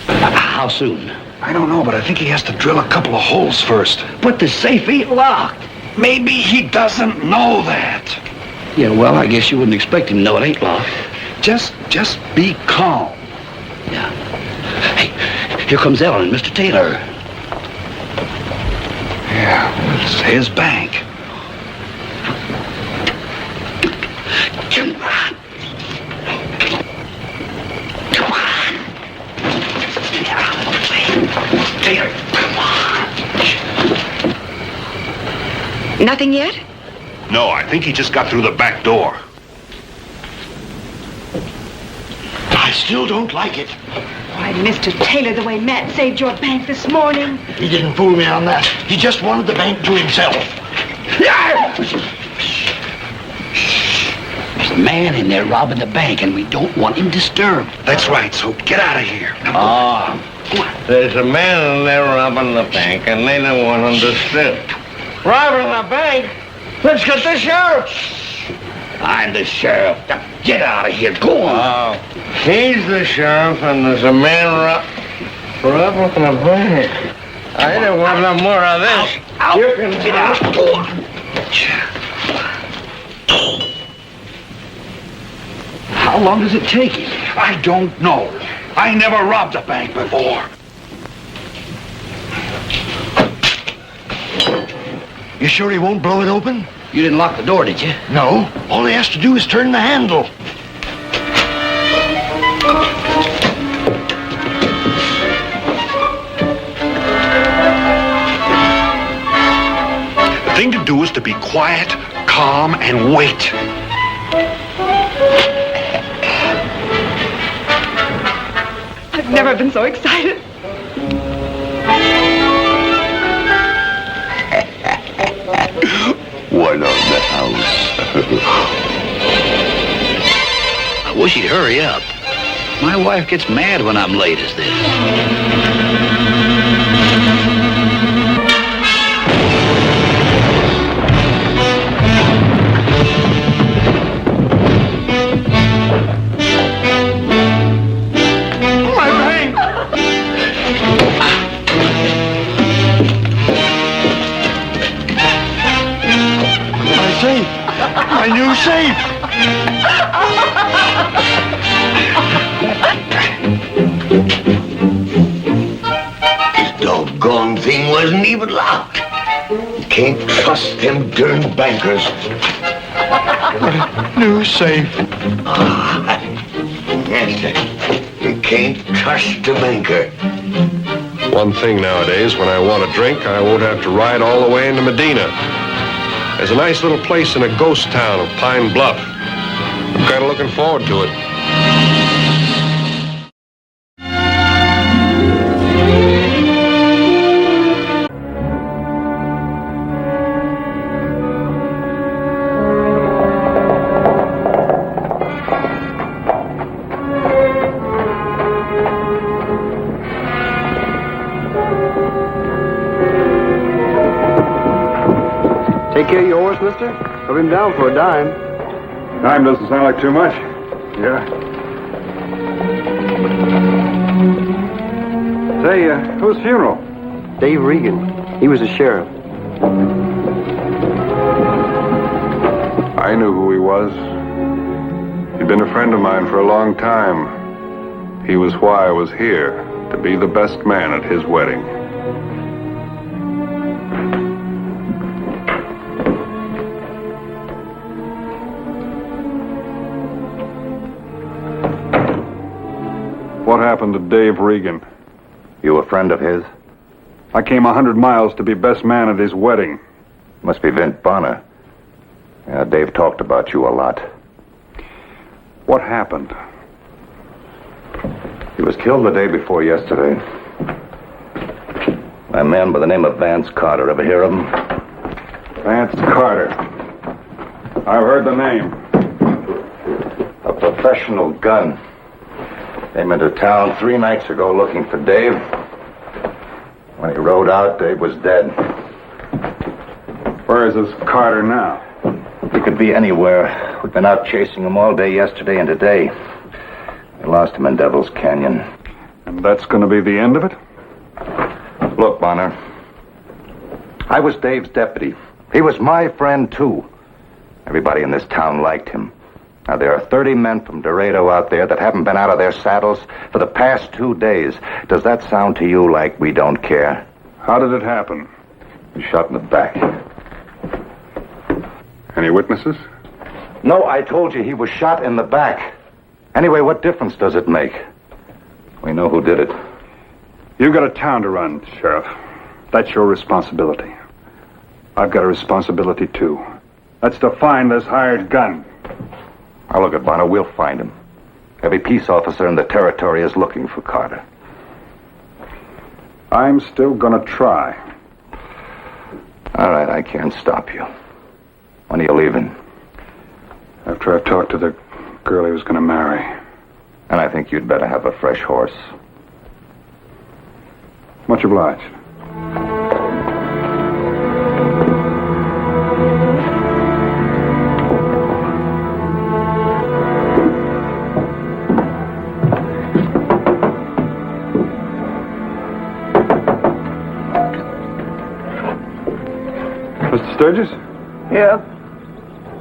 How soon? I don't know, but I think he has to drill a couple of holes first. But the safe ain't locked. Maybe he doesn't know that. Yeah, well, I guess you wouldn't expect him to know it ain't locked. Just be calm. Yeah. Hey, here comes Ellen and Mr. Taylor. Yeah, well, it's his bank. Come on. Come on. Get out of the way. Taylor, come on. Nothing yet? No, I think he just got through the back door. I still don't like it. Why, Mr. Taylor, the way Matt saved your bank this morning. He didn't fool me on that. He just wanted the bank to himself. There's a man in there robbing the bank, and we don't want him disturbed. That's right, so get out of here. Ah, there's a man in there robbing the bank, and they don't want him disturbed. Robbing the bank? Let's get the sheriff. I'm the sheriff. Now, get out of here. Go on. Oh, he's the sheriff, and there's a man robbing the bank. I don't want no more of this. Out. You can get out. Go on. How long does it take him? I don't know. I never robbed a bank before. You sure he won't blow it open? You didn't lock the door, did you? No. All he has to do is turn the handle. The thing to do is to be quiet, calm, and wait. I've never been so excited. One on the house. I wish he'd hurry up. My wife gets mad when I'm late as this. My new safe. This doggone thing wasn't even locked. Can't trust them darn bankers. New safe. Yes, you can't trust a banker. One thing nowadays, when I want a drink, I won't have to ride all the way into Medina. There's a nice little place in a ghost town of Pine Bluff. I'm kind of looking forward to it. Take care of your horse, mister. Put him down for a dime. Dime doesn't sound like too much. Yeah. Say, whose funeral? Dave Regan. He was a sheriff. I knew who he was. He'd been a friend of mine for a long time. He was why I was here, to be the best man at his wedding. What happened to Dave Regan? You a friend of his? I came 100 miles to be best man at his wedding. Must be Vint Bonner. Yeah, Dave talked about you a lot. What happened? He was killed the day before yesterday. A man by the name of Vance Carter. Ever hear of him? Vance Carter. I've heard the name. A professional gun. Came into town 3 nights ago looking for Dave. When he rode out, Dave was dead. Where is this Carter now? He could be anywhere. We've been out chasing him all day yesterday and today. We lost him in Devil's Canyon. And that's going to be the end of it? Look, Bonner. I was Dave's deputy. He was my friend, too. Everybody in this town liked him. Now, there are 30 men from Dorado out there that haven't been out of their saddles for the past 2 days. Does that sound to you like we don't care? How did it happen? He shot in the back. Any witnesses? No, I told you he was shot in the back. Anyway, what difference does it make? We know who did it. You've got a town to run, Sheriff. That's your responsibility. I've got a responsibility, too. That's to find this hired gun. Now, look at Bonner. We'll find him. Every peace officer in the territory is looking for Carter. I'm still going to try. All right, I can't stop you. When are you leaving? After I've talked to the girl he was going to marry. And I think you'd better have a fresh horse. Much obliged. Mr. Sturgis? Yeah?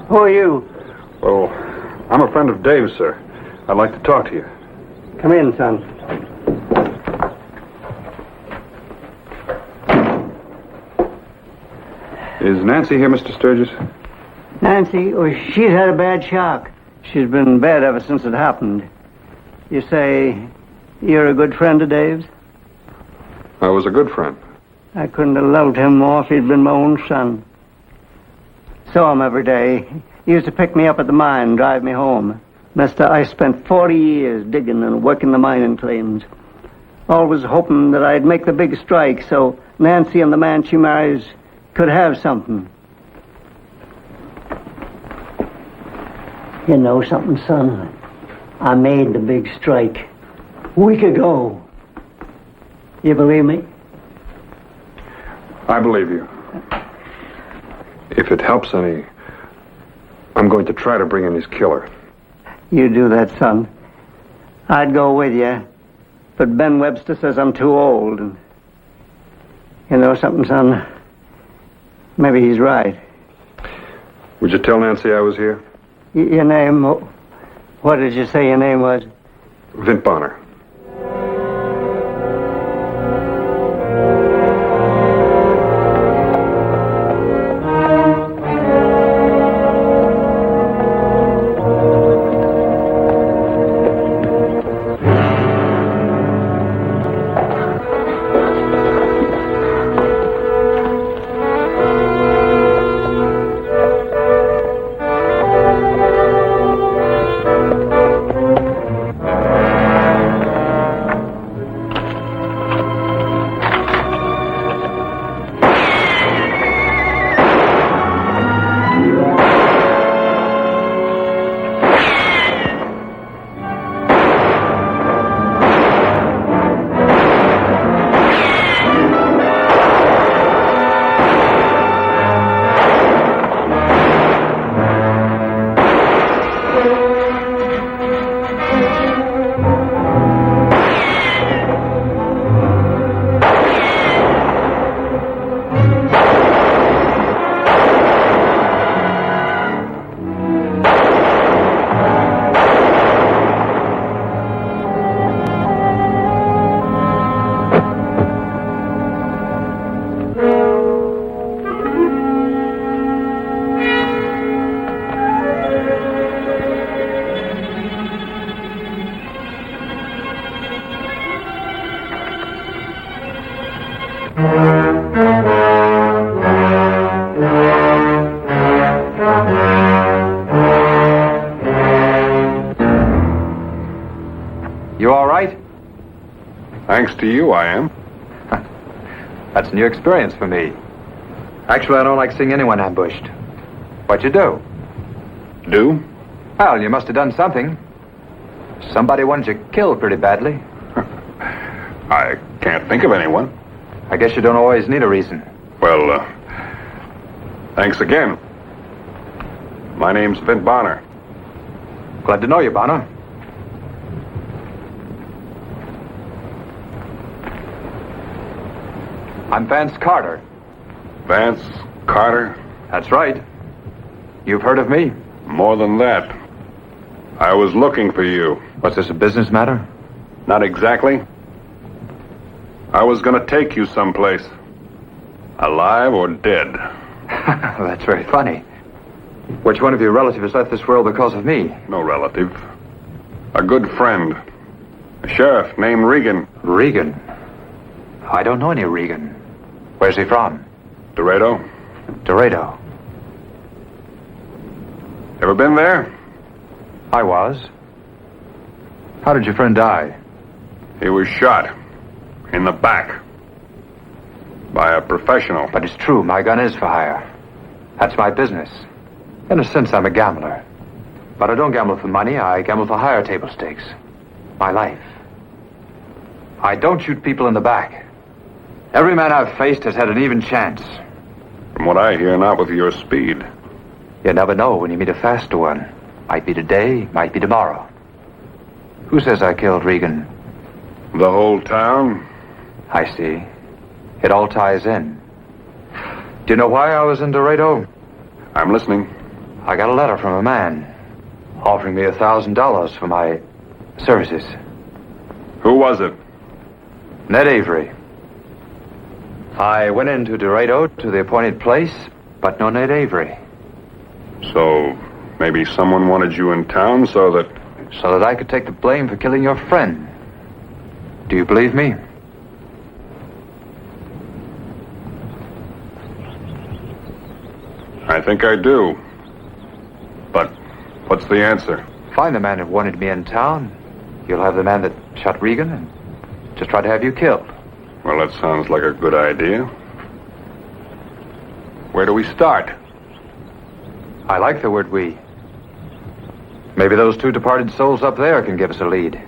Who are you? Oh, I'm a friend of Dave's, sir. I'd like to talk to you. Come in, son. Is Nancy here, Mr. Sturgis? Nancy? Oh, she's had a bad shock. She's been in bed ever since it happened. You say you're a good friend of Dave's? I was a good friend. I couldn't have loved him more if he'd been my own son. Saw him every day. He used to pick me up at the mine and drive me home. Mister, I spent 40 years digging and working the mining claims. Always hoping that I'd make the big strike so Nancy and the man she marries could have something. You know something, son? I made the big strike a week ago. You believe me? I believe you. If it helps any, I'm going to try to bring in his killer. You do that, son. I'd go with you, but Ben Webster says I'm too old. And you know something, son? Maybe he's right. Would you tell Nancy I was here? Your name? What did you say your name was? Vint Bonner. You all right? Thanks to you, I am. That's a new experience for me. Actually, I don't like seeing anyone ambushed. What'd you do? Do? Well, you must have done something. Somebody wanted you killed pretty badly. I can't think of anyone. I guess you don't always need a reason. Well, thanks again. My name's Vint Bonner. Glad to know you, Bonner. I'm Vance Carter. Vance Carter? That's right. You've heard of me? More than that. I was looking for you. What's this, a business matter? Not exactly. I was going to take you someplace. Alive or dead. That's very funny. Which one of your relatives has left this world because of me? No relative. A good friend. A sheriff named Regan. Regan? I don't know any Regan. Where's he from? Dorado. Dorado. Ever been there? I was. How did your friend die? He was shot. In the back. By a professional. But it's true, my gun is for hire. That's my business. In a sense, I'm a gambler. But I don't gamble for money, I gamble for higher table stakes. My life. I don't shoot people in the back. Every man I've faced has had an even chance. From what I hear, not with your speed. You never know when you meet a faster one. Might be today, might be tomorrow. Who says I killed Regan? The whole town? I see. It all ties in. Do you know why I was in Dorado? I'm listening. I got a letter from a man offering me $1,000 for my services. Who was it? Ned Avery. I went into Dorado to the appointed place, but no Ned Avery. So, maybe someone wanted you in town so that I could take the blame for killing your friend. Do you believe me? I think I do. But what's the answer? Find the man who wanted me in town. You'll have the man that shot Regan and just try to have you killed. Well, that sounds like a good idea. Where do we start? I like the word we. Maybe those two departed souls up there can give us a lead.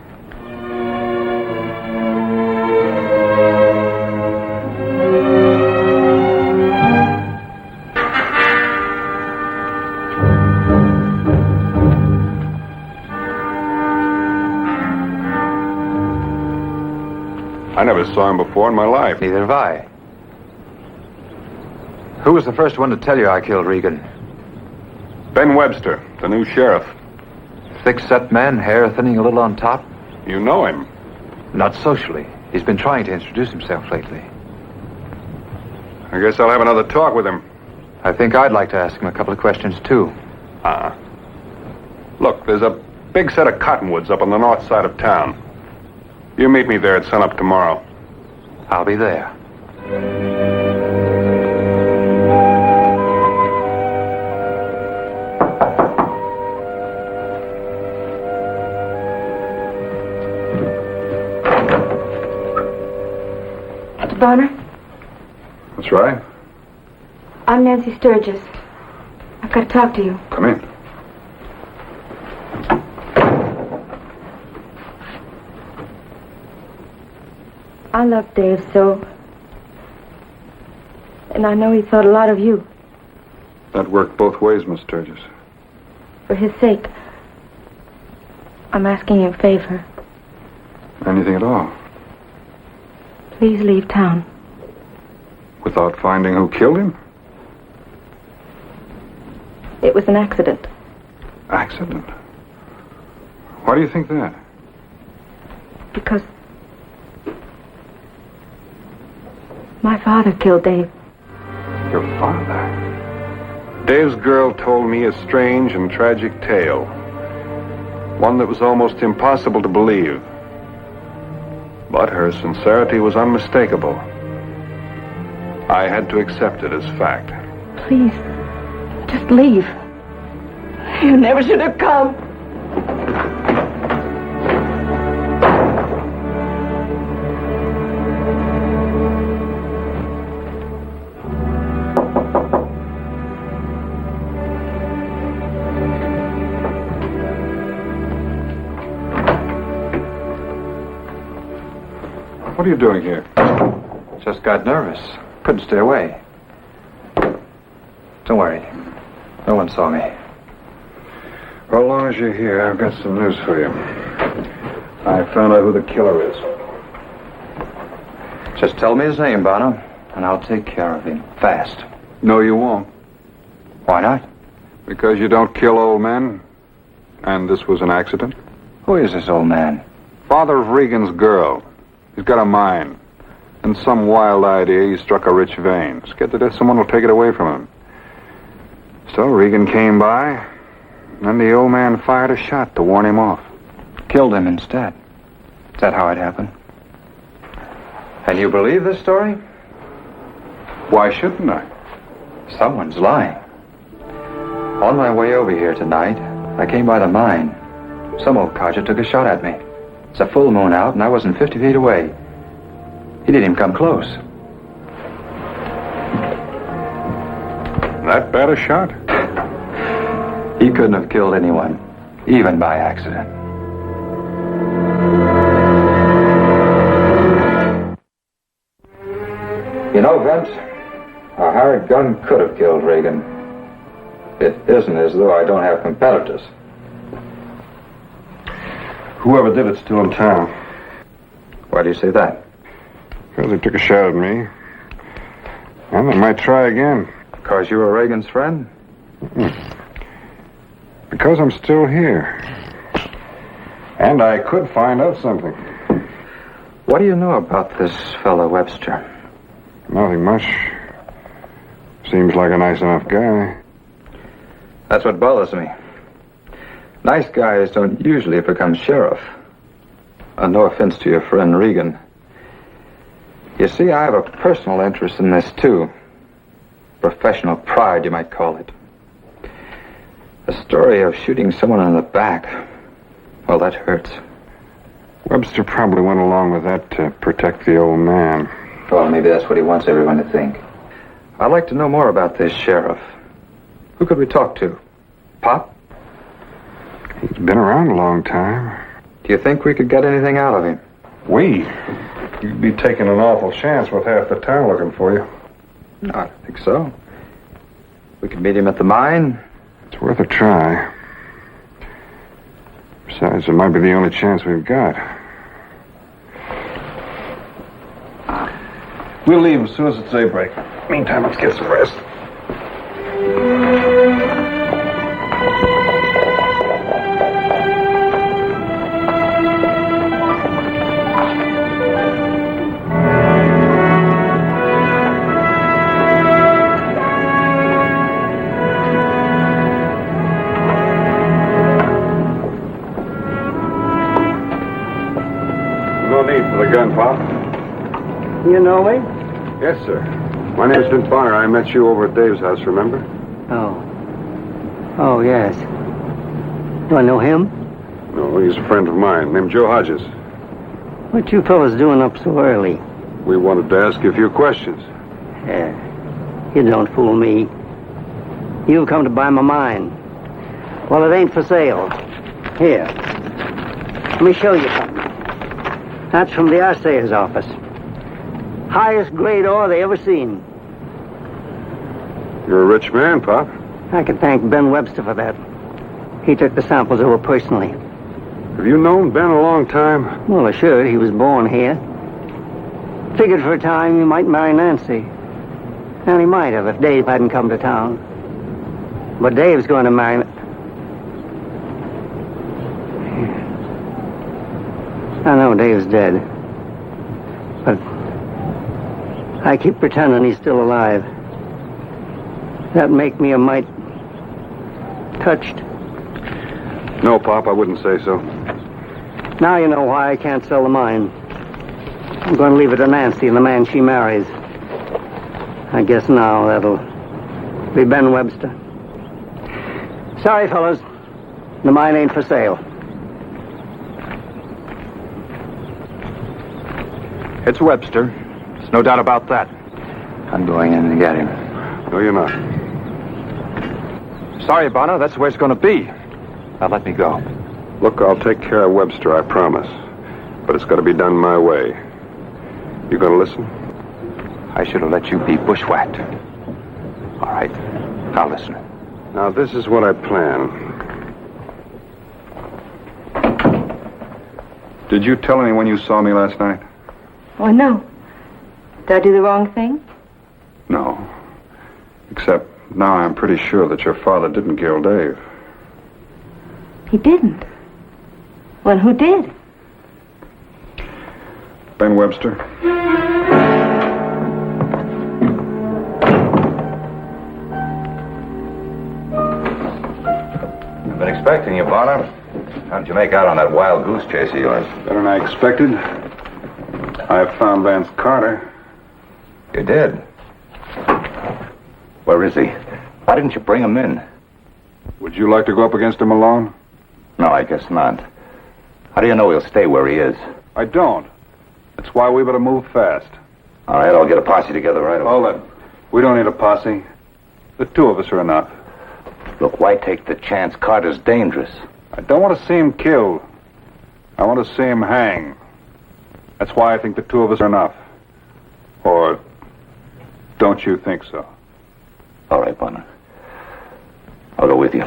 I never saw him before in my life. Neither have I. Who was the first one to tell you I killed Regan? Ben Webster, the new sheriff. Thick-set man, hair thinning a little on top? You know him? Not socially. He's been trying to introduce himself lately. I guess I'll have another talk with him. I think I'd like to ask him a couple of questions, too. Look, there's a big set of cottonwoods up on the north side of town. You meet me there at sunup tomorrow. I'll be there. Mr. Bonner? That's right. I'm Nancy Sturgis. I've got to talk to you. Come in. I love Dave so. And I know he thought a lot of you. That worked both ways, Miss Sturgis. For his sake, I'm asking you a favor. Anything at all. Please leave town. Without finding who killed him? It was an accident. Accident? Why do you think that? Because my father killed Dave. Your father? Dave's girl told me a strange and tragic tale. One that was almost impossible to believe. But her sincerity was unmistakable. I had to accept it as fact. Please, just leave. You never should have come. What are you doing here? Just got nervous. Couldn't stay away. Don't worry. No one saw me. Well, as long as you're here, I've got some news for you. I found out who the killer is. Just tell me his name, Bono, and I'll take care of him. Fast. No, you won't. Why not? Because you don't kill old men. And this was an accident. Who is this old man? Father of Regan's girl. He's got a mine. And some wild idea he struck a rich vein. Scared to death someone will take it away from him. So Regan came by, and the old man fired a shot to warn him off. Killed him instead. Is that how it happened? And you believe this story? Why shouldn't I? Someone's lying. On my way over here tonight, I came by the mine. Some old codger took a shot at me. It's a full moon out, and I wasn't 50 feet away. He didn't even come close. That bad a shot? He couldn't have killed anyone, even by accident. You know, Vince, a hired gun could have killed Regan. It isn't as though I don't have competitors. Whoever did it's still in town. Why do you say that? Because they took a shot at me. And they might try again. Because you were Reagan's friend? Because I'm still here. And I could find out something. What do you know about this fellow Webster? Nothing much. Seems like a nice enough guy. That's what bothers me. Nice guys don't usually become sheriff. And no offense to your friend Regan. You see, I have a personal interest in this, too. Professional pride, you might call it. The story of shooting someone in the back, well, that hurts. Webster probably went along with that to protect the old man. Well, maybe that's what he wants everyone to think. I'd like to know more about this sheriff. Who could we talk to? Pop? He's been around a long time. Do you think we could get anything out of him? We? You'd be taking an awful chance with half the town looking for you. No, I don't think so. We could meet him at the mine. It's worth a try. Besides, it might be the only chance we've got. We'll leave as soon as it's daybreak. Meantime, let's get some rest. No need for the gun, Pop. You know me? Yes, sir. My name's Vince Bonner. I met you over at Dave's house, remember? Oh, yes. Do I know him? No, he's a friend of mine, named Joe Hodges. What you fellas doing up so early? We wanted to ask you a few questions. You don't fool me. You've come to buy my mine. Well, it ain't for sale. Here. Let me show you something. That's from the assayer's office. Highest grade ore they ever seen. You're a rich man, Pop. I can thank Ben Webster for that. He took the samples over personally. Have you known Ben a long time? Well, assured he was born here. Figured for a time he might marry Nancy. And he might have if Dave hadn't come to town. But Dave's going to marry me. I know Dave's dead. But I keep pretending he's still alive. That'd make me a mite touched. No, Pop, I wouldn't say so. Now you know why I can't sell the mine. I'm going to leave it to Nancy and the man she marries. I guess now that'll be Ben Webster. Sorry, fellas. The mine ain't for sale. It's Webster. There's no doubt about that. I'm going in to get him. No, you're not. Sorry, Bonner, that's the way it's going to be. Now let me go. Look, I'll take care of Webster, I promise. But it's got to be done my way. You going to listen? I should have let you be bushwhacked. All right. Now listen. Now, this is what I plan. Did you tell anyone you saw me last night? Oh, no. Did I do the wrong thing? No. Except now I'm pretty sure that your father didn't kill Dave. He didn't. Well, who did? Ben Webster. I've been expecting you, Bonner. How did you make out on that wild goose chase of yours? Better than I expected. I found Vance Carter. You did? Where is he? Why didn't you bring him in? Would you like to go up against him alone? No, I guess not. How do you know he'll stay where he is? I don't. That's why we better move fast. All right, I'll get a posse together right away. Hold it. We don't need a posse. The two of us are enough. Look, why take the chance? Carter's dangerous. I don't want to see him killed. I want to see him hang. That's why I think the two of us are enough. Or don't you think so? All right, Bonner. I'll go with you.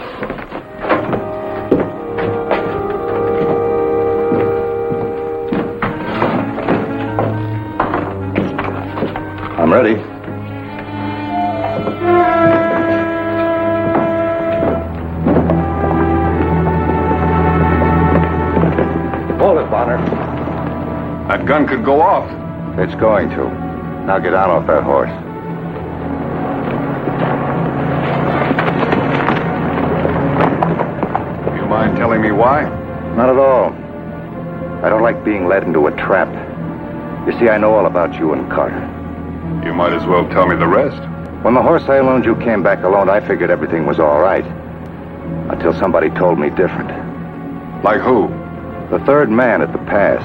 I'm ready. Hold it, Bonner. That gun could go off. It's going to. Now get down off that horse. You mind telling me why? Not at all. I don't like being led into a trap. You see, I know all about you and Carter. You might as well tell me the rest. When the horse I loaned you came back alone, I figured everything was all right. Until somebody told me different. Like who? The third man at the pass.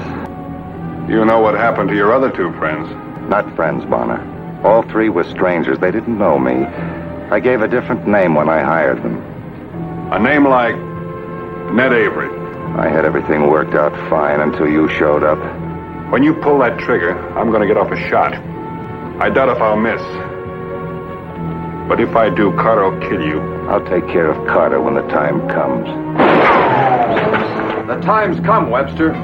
You know what happened to your other two friends? Not friends, Bonner. All three were strangers. They didn't know me. I gave a different name when I hired them. A name like Ned Avery. I had everything worked out fine until you showed up. When you pull that trigger, I'm going to get off a shot. I doubt if I'll miss. But if I do, Carter will kill you. I'll take care of Carter when the time comes. The time's come, Webster.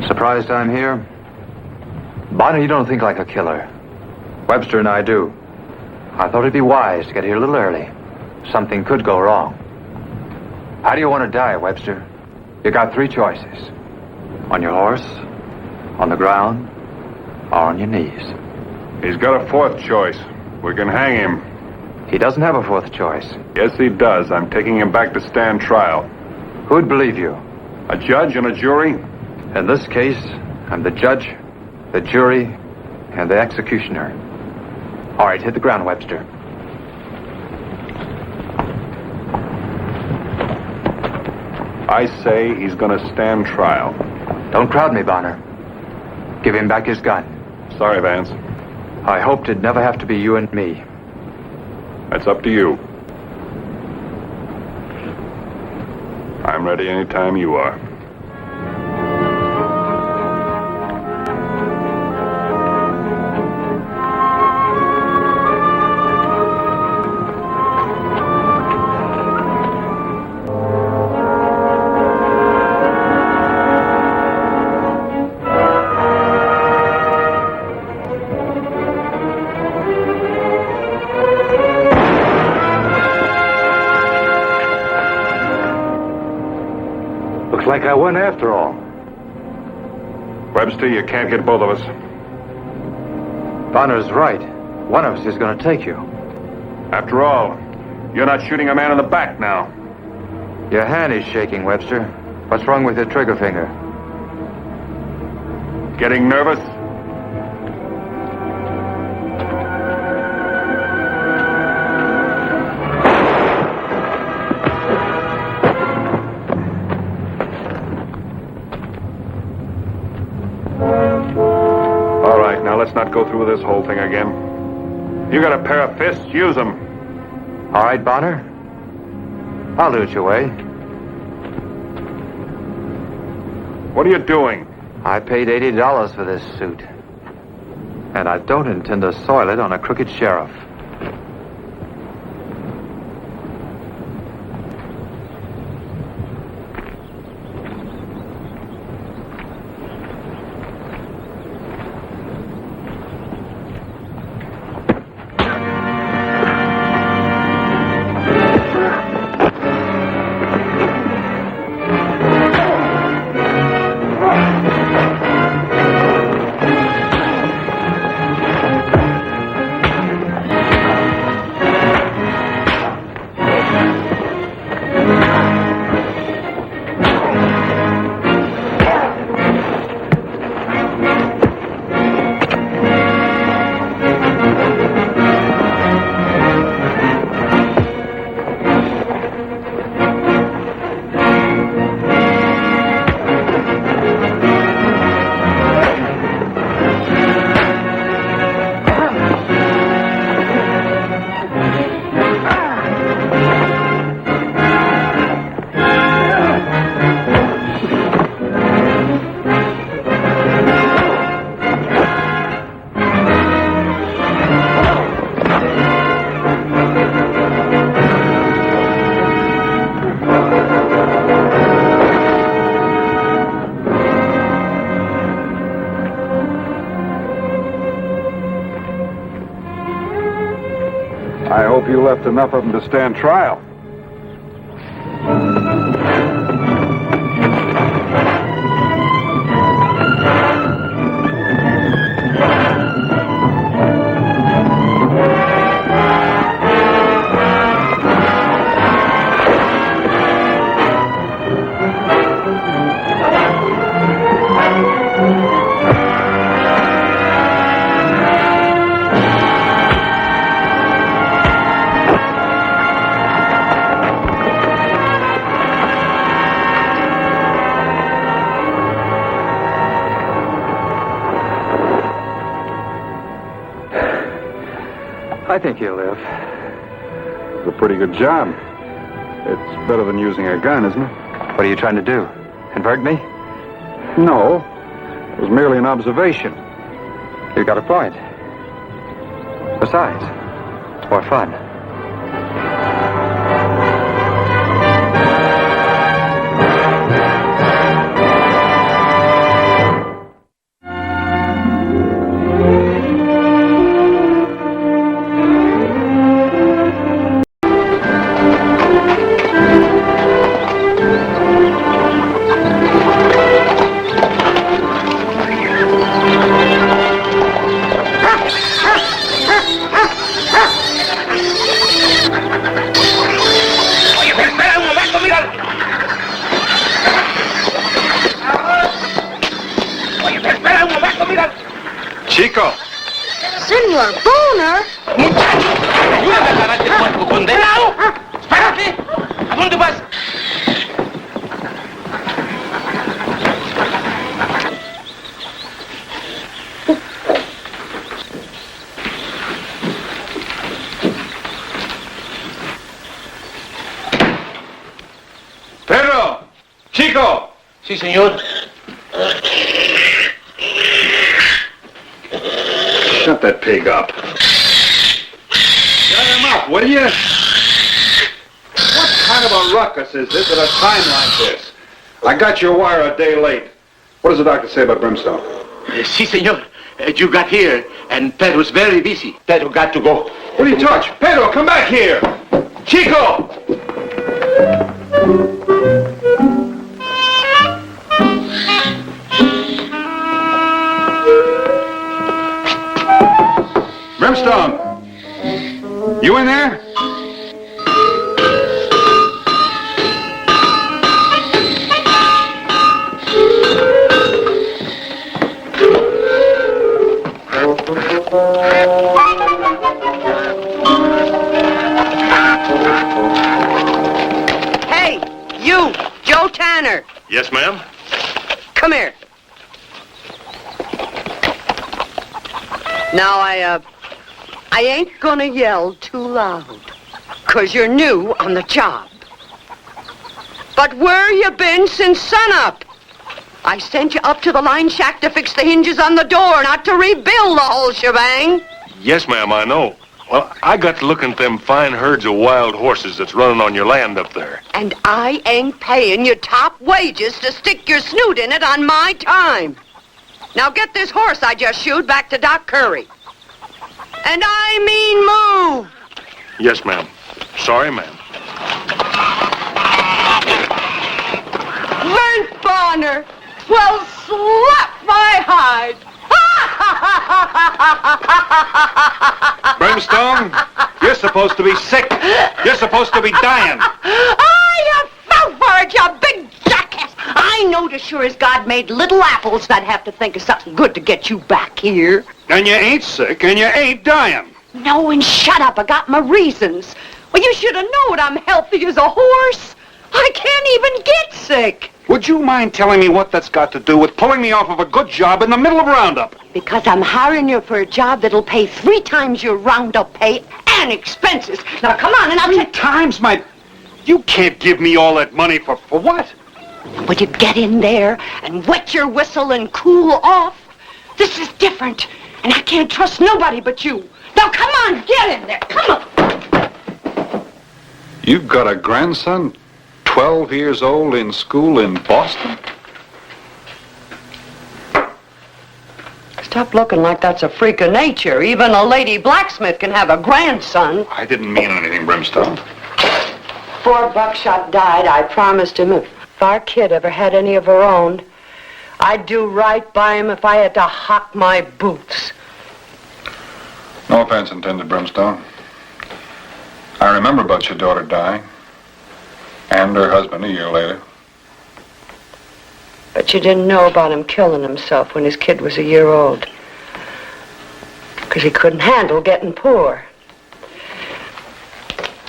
Surprised I'm here? Bonner, you don't think like a killer. Webster and I do. I thought it'd be wise to get here a little early. Something could go wrong. How do you want to die, Webster? You got three choices. On your horse, on the ground, or on your knees. He's got a fourth choice. We can hang him. He doesn't have a fourth choice. Yes, he does. I'm taking him back to stand trial. Who'd believe you? A judge and a jury? In this case, I'm the judge, the jury, and the executioner. All right, hit the ground, Webster. I say he's going to stand trial. Don't crowd me, Bonner. Give him back his gun. Sorry, Vance. I hoped it'd never have to be you and me. That's up to you. I'm ready anytime you are. Like I won after all. Webster, you can't get both of us. Bonner's right. One of us is going to take you. After all, you're not shooting a man in the back now. Your hand is shaking, Webster. What's wrong with your trigger finger? Getting nervous? Let's not go through this whole thing again. You got a pair of fists, use them. All right, Bonner. I'll do it your way. What are you doing? I paid $80 for this suit. And I don't intend to soil it on a crooked sheriff. I hope you left enough of them to stand trial. I think he'll live. It's a pretty good job. It's better than using a gun, isn't it? What are you trying to do? Convert me? No. It was merely an observation. You've got a point. Besides, it's more fun. Chico. Senor Boner. ¡Ayúdame a agarrar este cuerpo, condenado! ¡Espérate! ¿A dónde vas? Pedro. Chico. Sí, señor. Shut that pig up. Shut him up, will you? What kind of a ruckus is this at a time like this? I got your wire a day late. What does the doctor say about Brimstone? Sí, señor. You got here, and Pedro's very busy. Pedro got to go. What do you touch? Pedro, come back here! Chico! Brimstone! You in there? Hey, you, Joe Tanner. Yes, ma'am? Come here. Now, I ain't gonna yell too loud, 'cause you're new on the job. But where you been since sunup? I sent you up to the line shack to fix the hinges on the door, not to rebuild the whole shebang. Yes, ma'am, I know. Well, I got to look at them fine herds of wild horses that's running on your land up there. And I ain't paying you top wages to stick your snoot in it on my time. Now get this horse I just shoed back to Doc Curry. And I mean move. Yes, ma'am. Sorry, ma'am. Vent Bonner. Well, slap my hide. Brimstone, you're supposed to be sick. You're supposed to be dying. Oh, you fell for it, you big jackass. I knowed as sure as God made little apples that I'd have to think of something good to get you back here. And you ain't sick, and you ain't dying. No, and shut up. I got my reasons. Well, you should have known I'm healthy as a horse. I can't even get sick. Would you mind telling me what that's got to do with pulling me off of a good job in the middle of Roundup? Because I'm hiring you for a job that'll pay 3 times your Roundup pay and expenses. Now, come on, and I'll 3 times my... You can't give me all that money for what? Would you get in there and wet your whistle and cool off? This is different, and I can't trust nobody but you. Now, come on, get in there. Come on. You've got a grandson, 12 years old, in school in Boston? Stop looking like that's a freak of nature. Even a lady blacksmith can have a grandson. I didn't mean anything, Brimstone. Before Buckshot died, I promised him if our kid ever had any of her own, I'd do right by him if I had to hock my boots. No offense intended, Brimstone. I remember about your daughter dying. And her husband a year later. But you didn't know about him killing himself when his kid was a year old. Because he couldn't handle getting poor.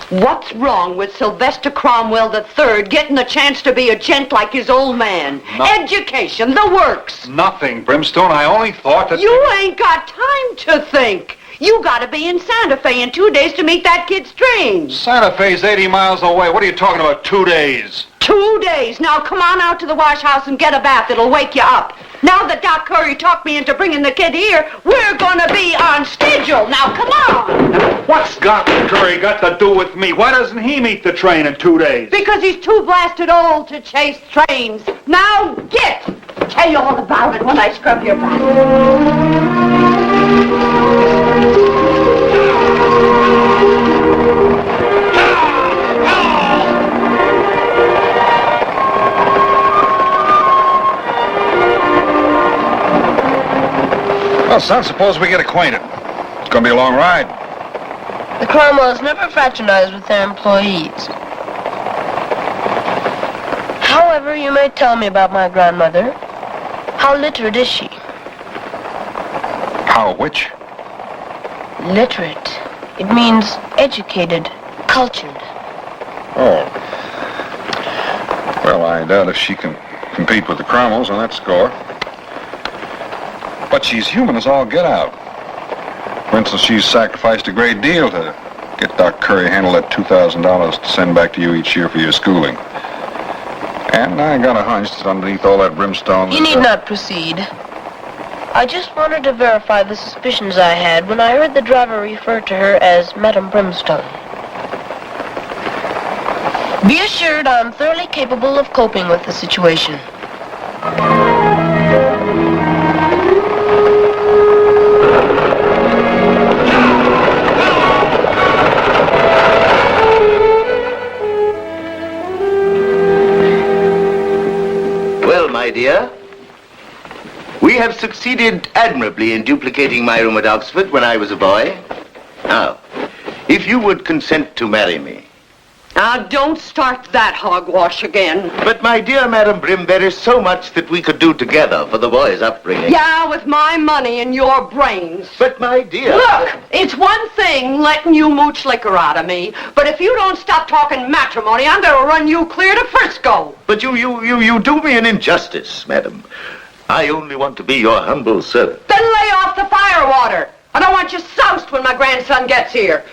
What's wrong with Sylvester Cromwell III getting the chance to be a gent like his old man? Education, the works. Nothing, Brimstone. I only thought that... You ain't got time to think. You gotta be in Santa Fe in 2 days to meet that kid's train. Santa Fe's 80 miles away. What are you talking about, 2 days? 2 days. Now come on out to the wash house and get a bath. It'll wake you up. Now that Doc Curry talked me into bringing the kid here, we're gonna be on schedule. Now come on. What's Doc Curry got to do with me? Why doesn't he meet the train in 2 days? Because he's too blasted old to chase trains. Now get. I'll tell you all about it when I scrub your back. Well, son, suppose we get acquainted. It's gonna be a long ride. The Cromwells never fraternize with their employees. However, you may tell me about my grandmother. How literate is she? How, which? Literate. It means educated, cultured. Oh. Well, I doubt if she can compete with the Cromwells on that score. But she's human as all get out. For instance, she's sacrificed a great deal to get Doc Curry to handle that $2,000 to send back to you each year for your schooling. And I got a hunch that underneath all that brimstone... You need not proceed. I just wanted to verify the suspicions I had when I heard the driver refer to her as Madame Brimstone. Be assured I'm thoroughly capable of coping with the situation. Well, my dear, we have succeeded admirably in duplicating my room at Oxford when I was a boy. Now, if you would consent to marry me. Now, don't start that hogwash again. But, my dear Madam Brim, there is so much that we could do together for the boy's upbringing. Yeah, with my money and your brains. But, my dear... Look, it's one thing letting you mooch liquor out of me, but if you don't stop talking matrimony, I'm going to run you clear to Frisco. But you do me an injustice, madam. I only want to be your humble servant. Then lay off the fire water. I don't want you soused when my grandson gets here.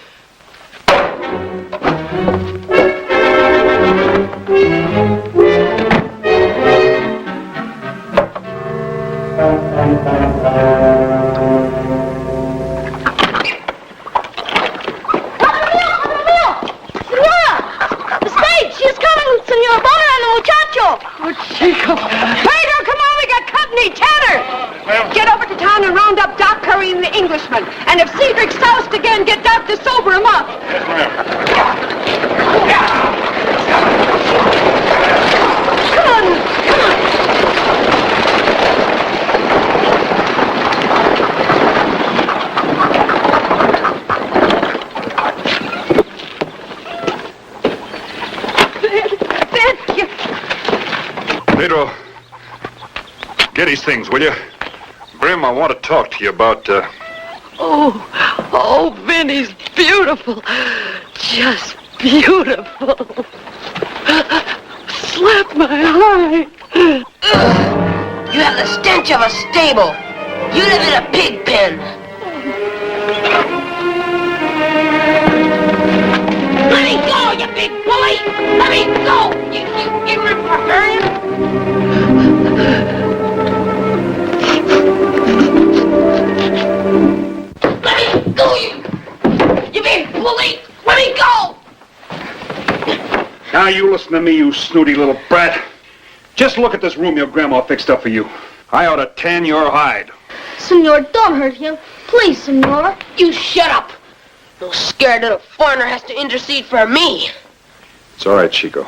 muchacho! Oh, Chico. Pedro, come on, we got company. Tanner! Get over to town and round up Doc Curry and the Englishman. And if Cedric's soused again, get Doc to sober him up. Yes, ma'am. Come on, come on. Pedro, get these things, will you? Brim, I want to talk to you about, Oh, Vinny's beautiful. Just beautiful. Slap my eye. You have the stench of a stable. You live in a pig pen. Let me go, you big bully! Let me go! You barbarian! Let me go, you big bully! Let me go! Now you listen to me, you snooty little brat. Just look at this room your grandma fixed up for you. I ought to tan your hide. Senor, don't hurt him. Please, Senor. You shut up. No scared little foreigner has to intercede for me. It's all right, Chico.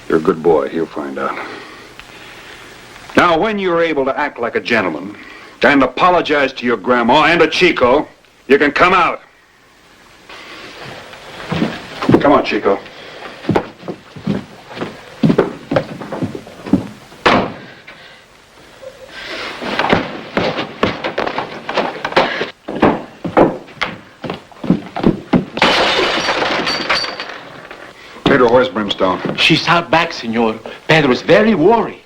You're a good boy. He'll find out. Now, when you're able to act like a gentleman and apologize to your grandma and to Chico, you can come out. Come on, Chico. Pedro, where's Brimstone? She's out back, senor. Pedro's very worried.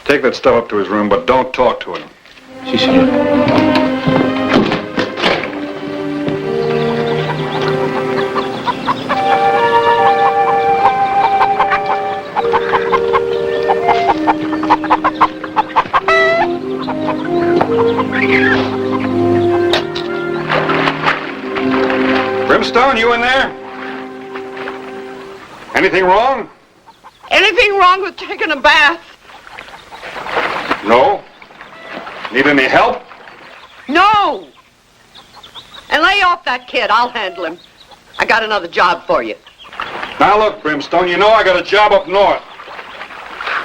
Take that stuff up to his room, but don't talk to him. Si, senor. Brimstone, you in there? Anything wrong? Anything wrong with taking a bath? No. Need any help? No! And lay off that kid. I'll handle him. I got another job for you. Now look, Brimstone, you know I got a job up north.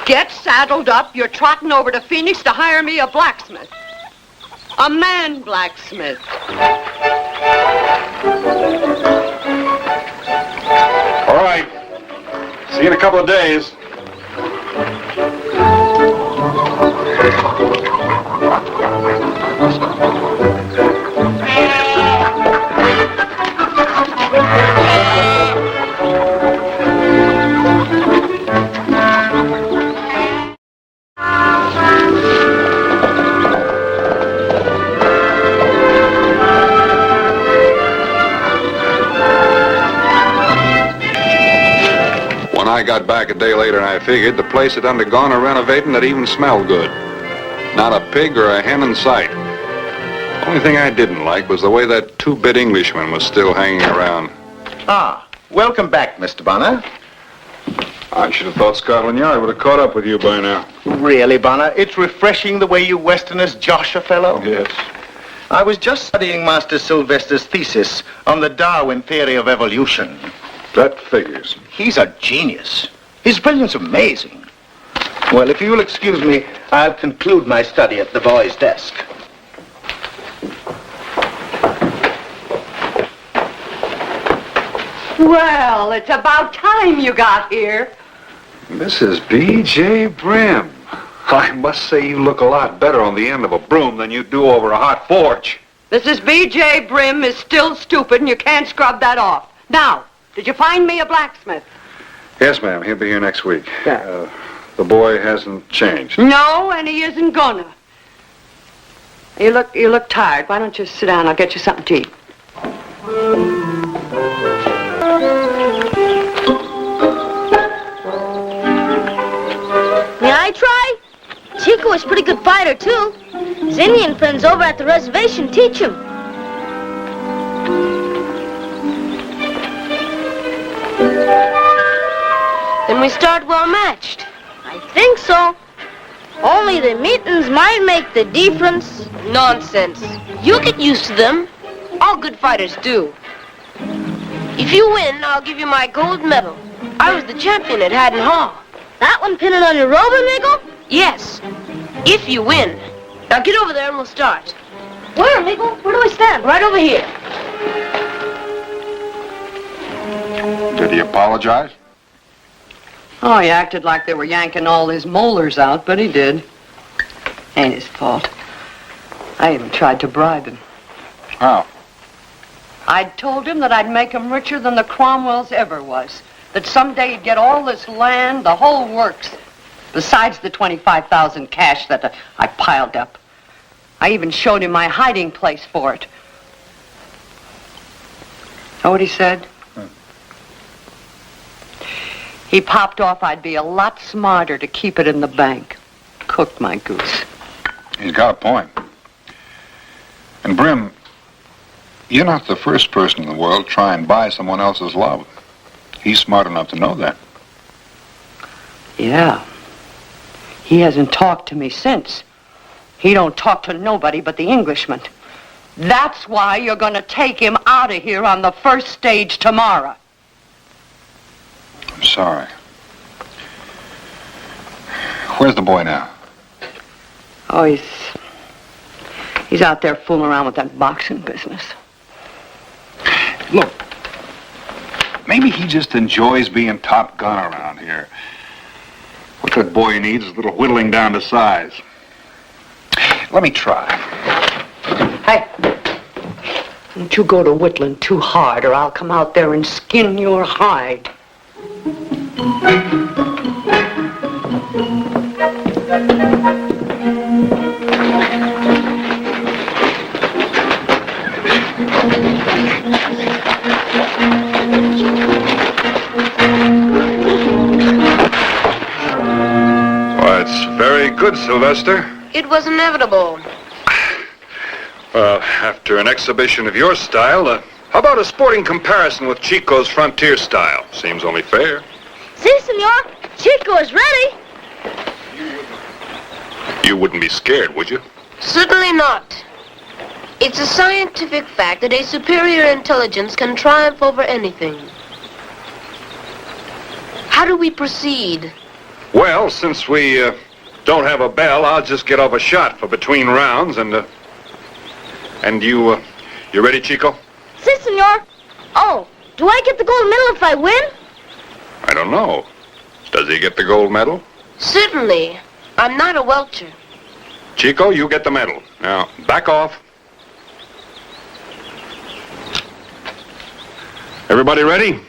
Get saddled up. You're trotting over to Phoenix to hire me a blacksmith. A man blacksmith. All right. See you in a couple of days. I got back a day later, and I figured the place had undergone a renovating that even smelled good. Not a pig or a hen in sight. Only thing I didn't like was the way that two-bit Englishman was still hanging around. Ah, welcome back, Mr. Bonner. I should have thought Scotland Yard would have caught up with you by now. Really, Bonner? It's refreshing the way you Westerners josh a fellow. Yes. I was just studying Master Sylvester's thesis on the Darwin theory of evolution. That figures. He's a genius. His brilliance amazing. Well, if you'll excuse me, I'll conclude my study at the boy's desk. Well, it's about time you got here. Mrs. B.J. Brim. I must say you look a lot better on the end of a broom than you do over a hot forge. Mrs. B.J. Brim is still stupid, and you can't scrub that off. Now, did you find me a blacksmith? Yes, ma'am. He'll be here next week. The boy hasn't changed. No, and he isn't gonna. You look tired. Why don't you sit down? I'll get you something to eat. May I try? Chico is a pretty good fighter, too. His Indian friends over at the reservation teach him. There Then we start well matched. I think so. Only the meetings might make the difference. Nonsense. You'll get used to them. All good fighters do. If you win, I'll give you my gold medal. I was the champion at Haddon Hall. That one pinned on your robe, amigo? Yes. If you win. Now get over there and we'll start. Where, amigo? Where do I stand? Right over here. Did he apologize? Oh, he acted like they were yanking all his molars out, but he did. Ain't his fault. I even tried to bribe him. How? I'd told him that I'd make him richer than the Cromwells ever was. That someday he'd get all this land, the whole works. Besides the 25,000 cash that I piled up. I even showed him my hiding place for it. Know what he said? He popped off I'd be a lot smarter to keep it in the bank. Cooked my goose. He's got a point. And Brim, you're not the first person in the world to try and buy someone else's love. He's smart enough to know that. Yeah. He hasn't talked to me since. He don't talk to nobody but the Englishman. That's why you're going to take him out of here on the first stage tomorrow. I'm sorry. Where's the boy now? Oh, he's out there fooling around with that boxing business. Look, maybe he just enjoys being top gun around here. What that boy needs is a little whittling down to size. Let me try. Hey, don't you go to whittling too hard or I'll come out there and skin your hide. Why, it's very good, Sylvester. It was inevitable. Well, after an exhibition of your style, how about a sporting comparison with Chico's frontier style? Seems only fair. Si, senor. Chico is ready. You wouldn't be scared, would you? Certainly not. It's a scientific fact that a superior intelligence can triumph over anything. How do we proceed? Well, since we don't have a bell, I'll just get off a shot for between rounds, and you ready, Chico? Si, senor. Oh, do I get the gold medal if I win? I don't know. Does he get the gold medal? Certainly. I'm not a welcher. Chico, you get the medal. Now, back off. Everybody ready?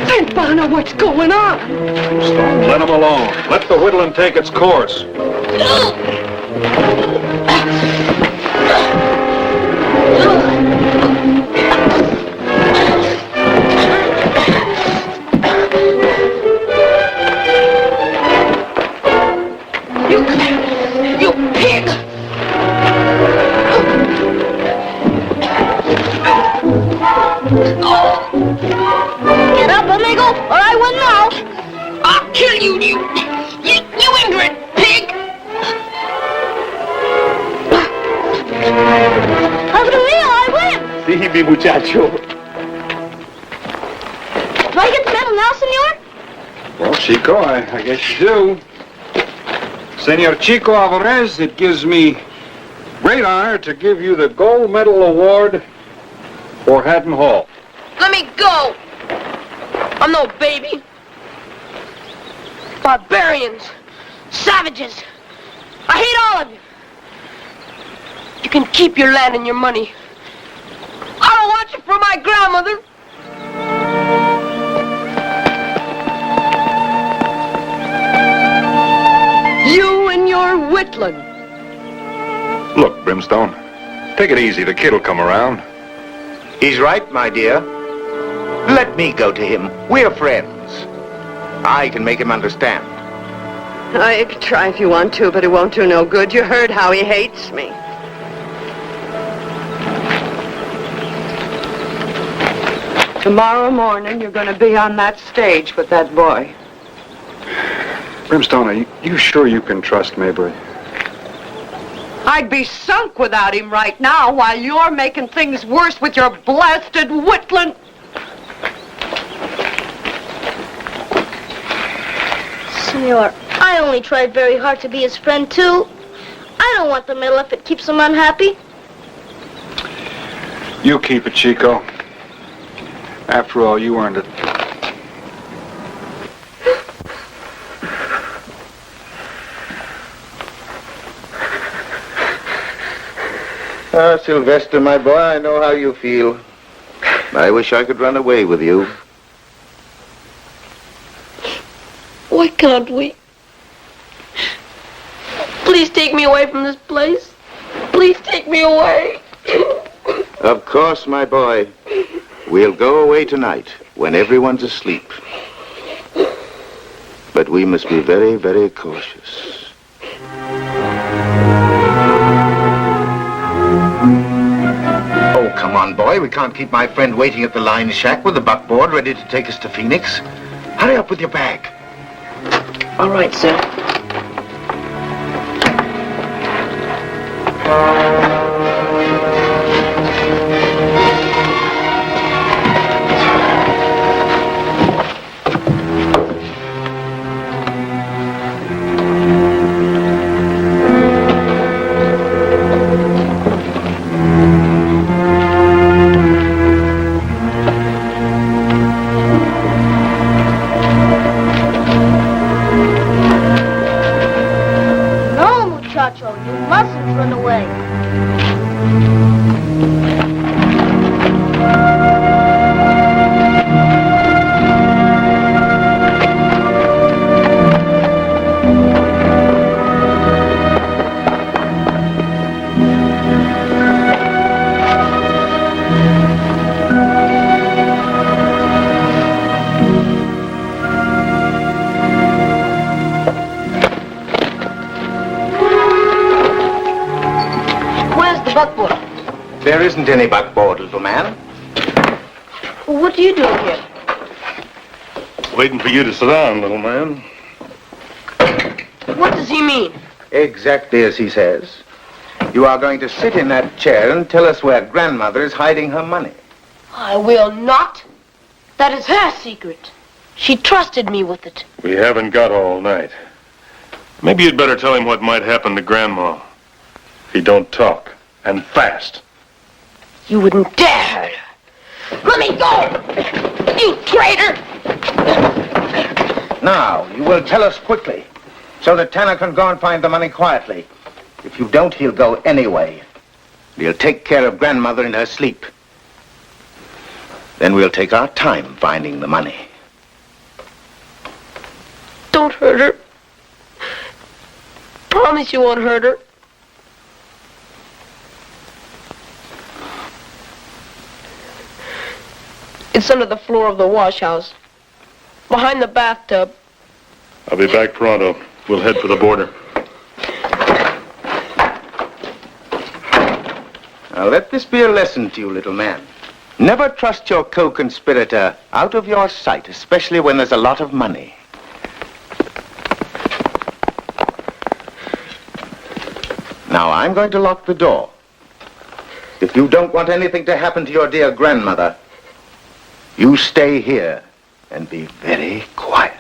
Saint Bono, what's going on? Stone, let him alone. Let the whittling take its course. You pig! Get up, amigo, or I win now. I'll kill you, you ignorant pig! Padre Mio, I win. Sí, mi muchacho. Do I get the medal now, senor? Well, Chico, I guess you do. Senor Chico Alvarez, it gives me great honor to give you the Gold Medal Award for Haddon Hall. Let me go! I'm no baby. Barbarians. Savages. I hate all of you. You can keep your land and your money. I don't want you for my grandmother. You and your whittling. Look, Brimstone, take it easy. The kid'll come around. He's right, my dear. Let me go to him. We're friends. I can make him understand. Oh, you can try if you want to, but it won't do no good. You heard how he hates me. Tomorrow morning, you're going to be on that stage with that boy. Brimstone, are you sure you can trust Maybury? I'd be sunk without him right now while you're making things worse with your blasted whittling. Senor, I only tried very hard to be his friend, too. I don't want the medal if it keeps him unhappy. You keep it, Chico. After all, you earned it. Sylvester, my boy, I know how you feel. I wish I could run away with you. Why can't we? Please take me away from this place. Please take me away. Of course, my boy. We'll go away tonight when everyone's asleep. But we must be very, very cautious. Oh, come on, boy. We can't keep my friend waiting at the line shack with the buckboard ready to take us to Phoenix. Hurry up with your bag. All right, sir. No, muchacho, you mustn't run away. Where's the buckboard? There isn't any buckboard, little man. What are you doing here? Waiting for you to sit down, little man. What does he mean? Exactly as he says. You are going to sit in that chair and tell us where grandmother is hiding her money. I will not. That is her secret. She trusted me with it. We haven't got all night. Maybe you'd better tell him what might happen to Grandma if he don't talk, and fast. You wouldn't dare hurt her. Let me go! You traitor! Now, you will tell us quickly, so that Tanner can go and find the money quietly. If you don't, he'll go anyway. We'll take care of grandmother in her sleep. Then we'll take our time finding the money. Don't hurt her. Promise you won't hurt her. It's under the floor of the wash house. Behind the bathtub. I'll be back pronto. We'll head for the border. Now, let this be a lesson to you, little man. Never trust your co-conspirator out of your sight, especially when there's a lot of money. Now, I'm going to lock the door. If you don't want anything to happen to your dear grandmother, you stay here and be very quiet.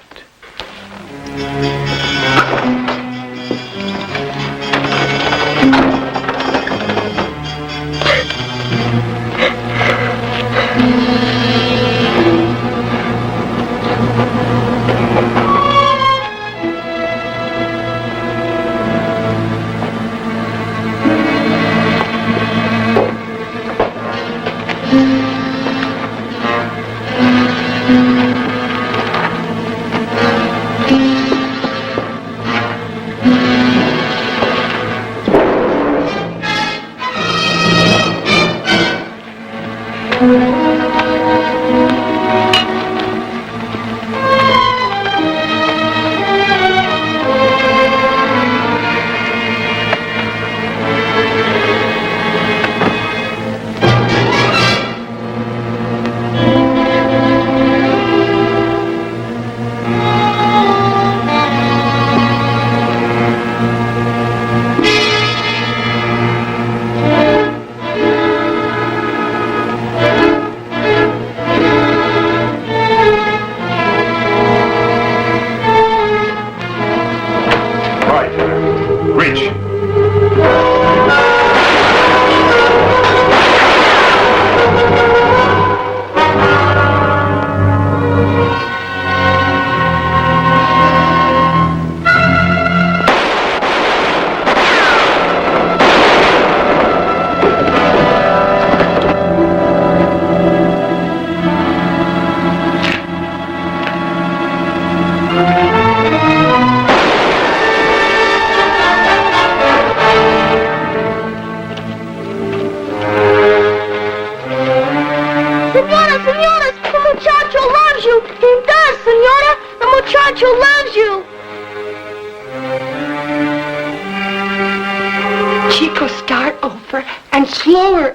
Chico, start over and slower.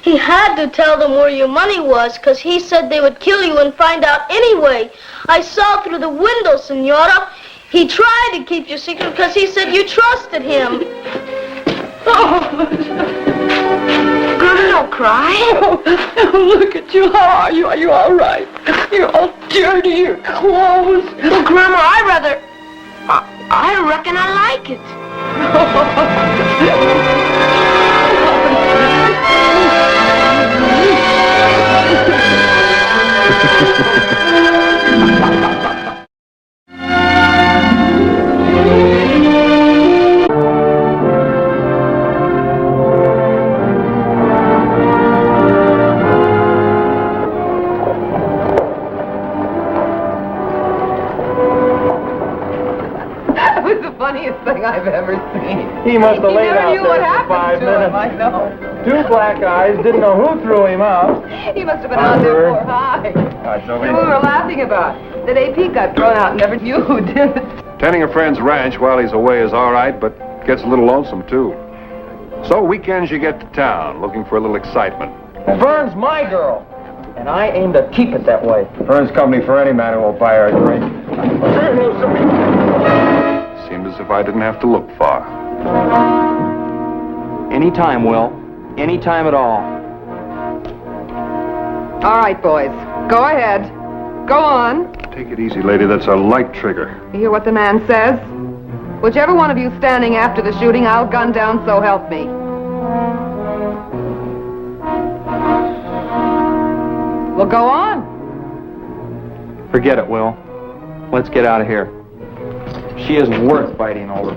He had to tell them where your money was, because he said they would kill you and find out anyway. I saw through the window, Senora. He tried to keep your secret because he said you trusted him. Oh, Gerda, don't cry. Oh, look at you. How are you? Are you all right? You're all dirty, your clothes. Well, Grandma, I reckon I like it. That was the funniest thing I've ever seen. He must have laid never out knew there what for happened 5 to minutes. him, I know. 2 black eyes, didn't know who threw him out. He must have been out there for high. That's What we were laughing about. That AP got thrown out and never knew who did it. Tending a friend's ranch while he's away is all right, but gets a little lonesome, too. So weekends you get to town, looking for a little excitement. Fern's my girl, and I aim to keep it that way. Fern's company for any man who will buy her a drink. Seemed as if I didn't have to look far. Anytime, Will. Anytime at all. All right, boys. Go ahead. Go on. Take it easy, lady. That's a light trigger. You hear what the man says? Whichever one of you standing after the shooting, I'll gun down, so help me. Well, go on. Forget it, Will. Let's get out of here. She isn't worth fighting over.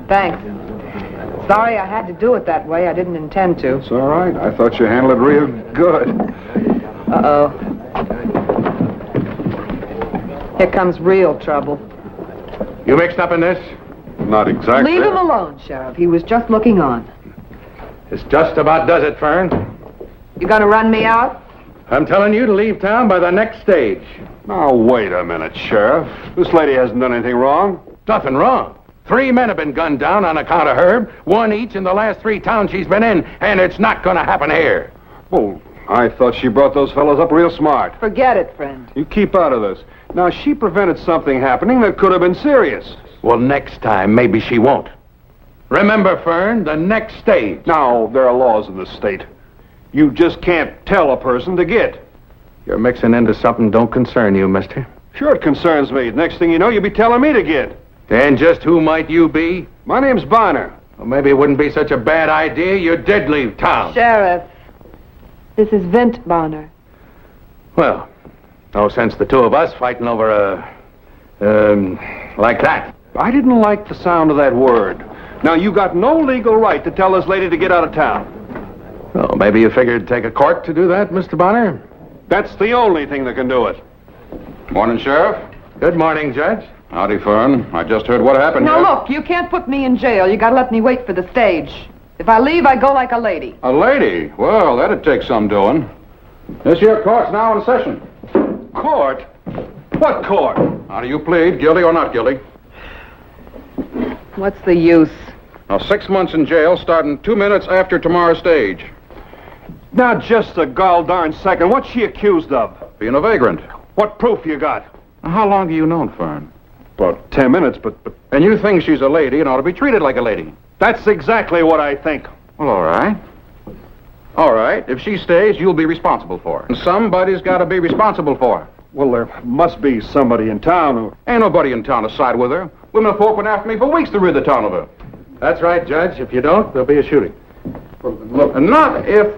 Thanks. Sorry I had to do it that way. I didn't intend to. It's all right. I thought you handled it real good. Uh-oh. Here comes real trouble. You mixed up in this? Not exactly. Leave him alone, Sheriff. He was just looking on. This just about does it, Fern. You gonna run me out? I'm telling you to leave town by the next stage. Now, wait a minute, Sheriff. This lady hasn't done anything wrong. Nothing wrong. 3 men have been gunned down on account of Herb, 1 each in the last 3 towns she's been in, and it's not gonna happen here. Oh, I thought she brought those fellows up real smart. Forget it, friend. You keep out of this. Now, she prevented something happening that could have been serious. Well, next time, maybe she won't. Remember, Fern, the next stage. Now, there are laws in this state. You just can't tell a person to get. You're mixing into something don't concern you, mister. Sure it concerns me. Next thing you know, you'll be telling me to get. And just who might you be? My name's Bonner. Well, maybe it wouldn't be such a bad idea you did leave town. Sheriff, this is Vint Bonner. Well, no sense the 2 of us fighting over like that. I didn't like the sound of that word. Now, you got no legal right to tell this lady to get out of town. Well, maybe you figured it'd take a court to do that, Mr. Bonner? That's the only thing that can do it. Morning, Sheriff. Good morning, Judge. Howdy, Fern. I just heard what happened Now, here. look, you can't put me in jail. You gotta let me wait for the stage. If I leave, I go like a lady. A lady? Well, that'd take some doing. This here court's now in session. Court? What court? How do you plead, guilty or not guilty? What's the use? Now, 6 months in jail starting 2 minutes after tomorrow's stage. Now, just a gall darn second. What's she accused of? Being a vagrant. What proof you got? Now, how long have you known Fern? About 10 minutes, but... And you think she's a lady and ought to be treated like a lady? That's exactly what I think. Well, all right. All right. If she stays, you'll be responsible for her. And somebody's got to be responsible for her. Well, there must be somebody in town who... Ain't nobody in town to side with her. Women folk been after me for weeks to rid the town of her. That's right, Judge. If you don't, there'll be a shooting. Well, look, and not if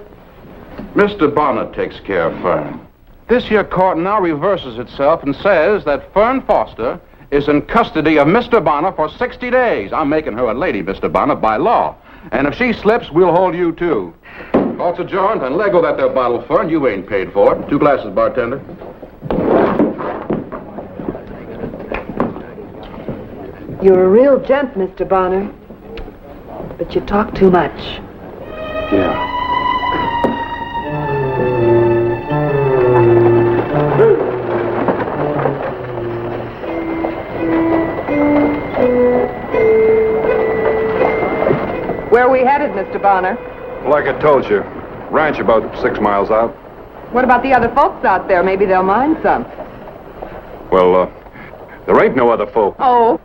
Mr. Bonner takes care of Fern. This here court now reverses itself and says that Fern Foster is in custody of Mr. Bonner for 60 days. I'm making her a lady, Mr. Bonner, by law. And if she slips, we'll hold you, too. Court's adjourned, and Lego that there bottle, Fern. You ain't paid for it. 2 glasses, bartender. You're a real gent, Mr. Bonner. But you talk too much. Yeah. Where are we headed, Mr. Bonner? Like I told you, ranch about 6 miles out. What about the other folks out there? Maybe they'll mind some. Well, there ain't no other folk. Oh,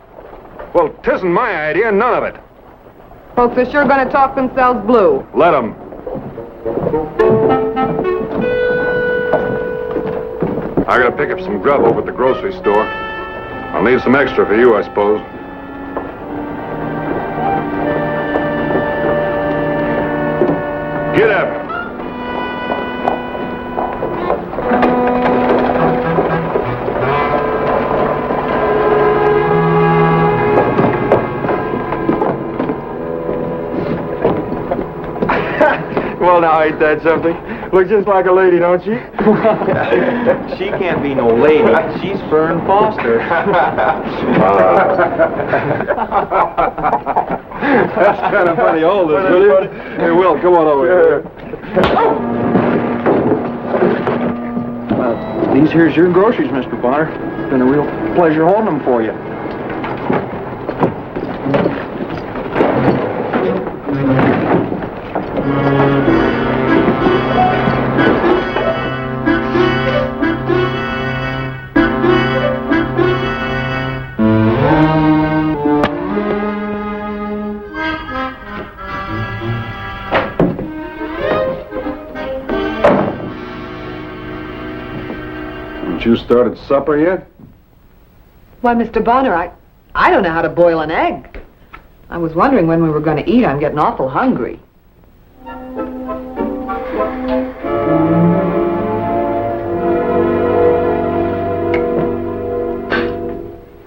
Well, 'tisn't my idea, none of it. folks are sure going to talk themselves blue. Let 'em. I gotta pick up some grub over at the grocery store. I'll need some extra for you, I suppose. Get up. Well, now, ain't that something? Look just like a lady, don't she? She can't be no lady. She's Fern Foster. That's kind of funny. Hold this, will you? Hey, Will, come on over here. These here's your groceries, Mr. Bonner. It's been a real pleasure holding them for you. Haven't you started supper yet? Why, Mr. Bonner, I don't know how to boil an egg. I was wondering when we were going to eat. I'm getting awful hungry.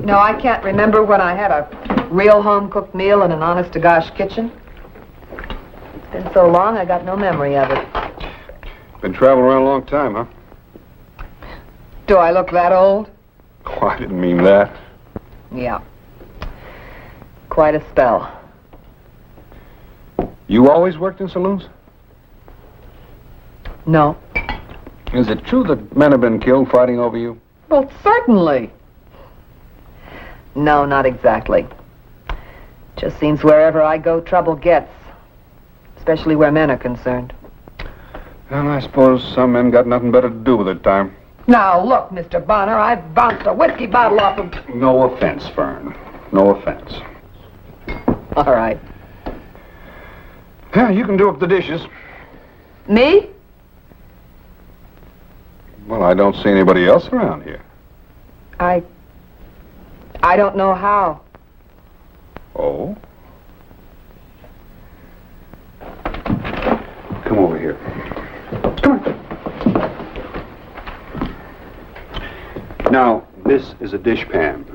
No, I can't remember when I had a real home-cooked meal in an honest-to-gosh kitchen. It's been so long, I got no memory of it. Been traveling around a long time, huh? Do I look that old? Oh, I didn't mean that. Yeah. Quite a spell. You always worked in saloons? No. Is it true that men have been killed fighting over you? Well, certainly. No, not exactly. Just seems wherever I go, trouble gets. Especially where men are concerned. Well, I suppose some men got nothing better to do with their time. Now, look, Mr. Bonner, I've bounced a whiskey bottle off of... No offense, Fern. No offense. All right. Yeah, you can do up the dishes. Me? Well, I don't see anybody else around here. I don't know how. Oh? Come over here. Come on. Now, this is a dishpan.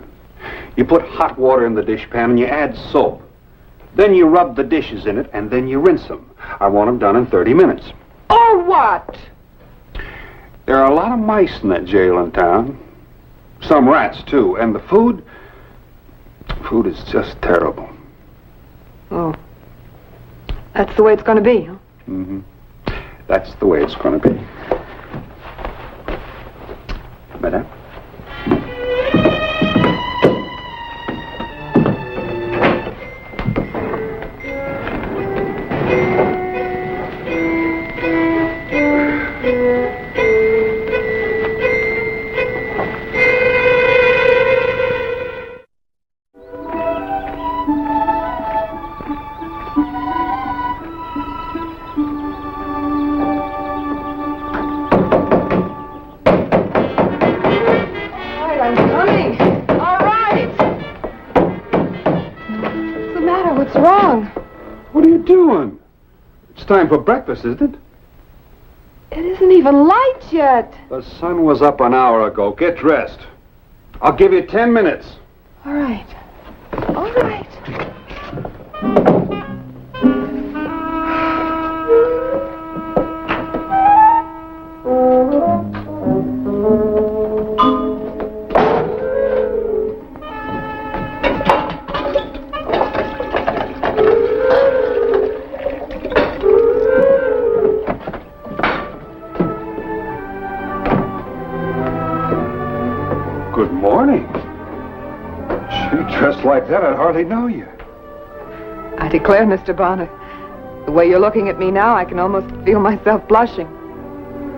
You put hot water in the dishpan and you add soap. Then you rub the dishes in it and then you rinse them. I want them done in 30 minutes. Or what? There are a lot of mice in that jail in town. Some rats, too. And the food is just terrible. Oh. That's the way it's going to be, huh? Mm-hmm. That's the way it's going to be. Madame? It's time for breakfast, isn't it? It isn't even light yet. The sun was up an hour ago. Get dressed. I'll give you 10 minutes. All right. All right. Good morning. Gee, dressed like that, I'd hardly know you. I declare, Mr. Bonner, the way you're looking at me now, I can almost feel myself blushing.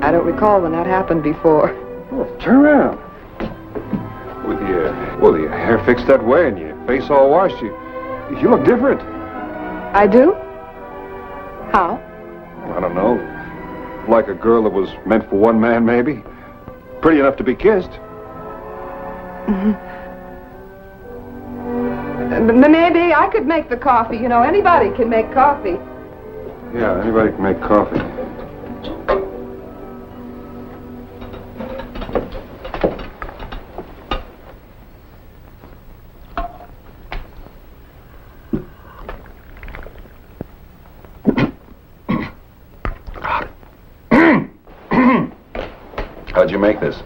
I don't recall when that happened before. Well, turn around. With your hair fixed that way and your face all washed, you look different. I do? How? I don't know. Like a girl that was meant for one man, maybe. Pretty enough to be kissed. Maybe I could make the coffee. You know, anybody can make coffee. Yeah, anybody can make coffee. How'd you make this?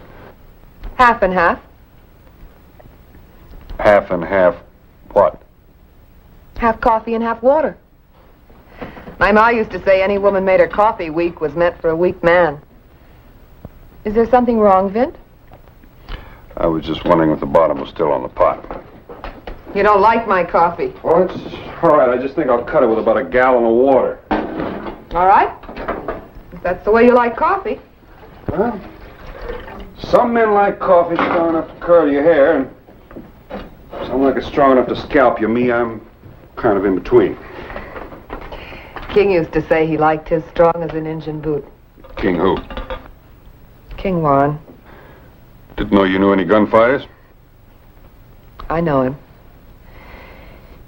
Half and half. Half and half what? Half coffee and half water. My ma used to say any woman made her coffee weak was meant for a weak man. Is there something wrong, Vint? I was just wondering if the bottom was still on the pot. You don't like my coffee. Well, it's all right. I just think I'll cut it with about a gallon of water. All right. If that's the way you like coffee. Well, some men like coffee strong enough to curl your hair, and some like it strong enough to scalp you. Me, I'm kind of in between. King used to say he liked his strong as an Injun boot. King who? King Warren. Didn't know you knew any gunfighters? I know him.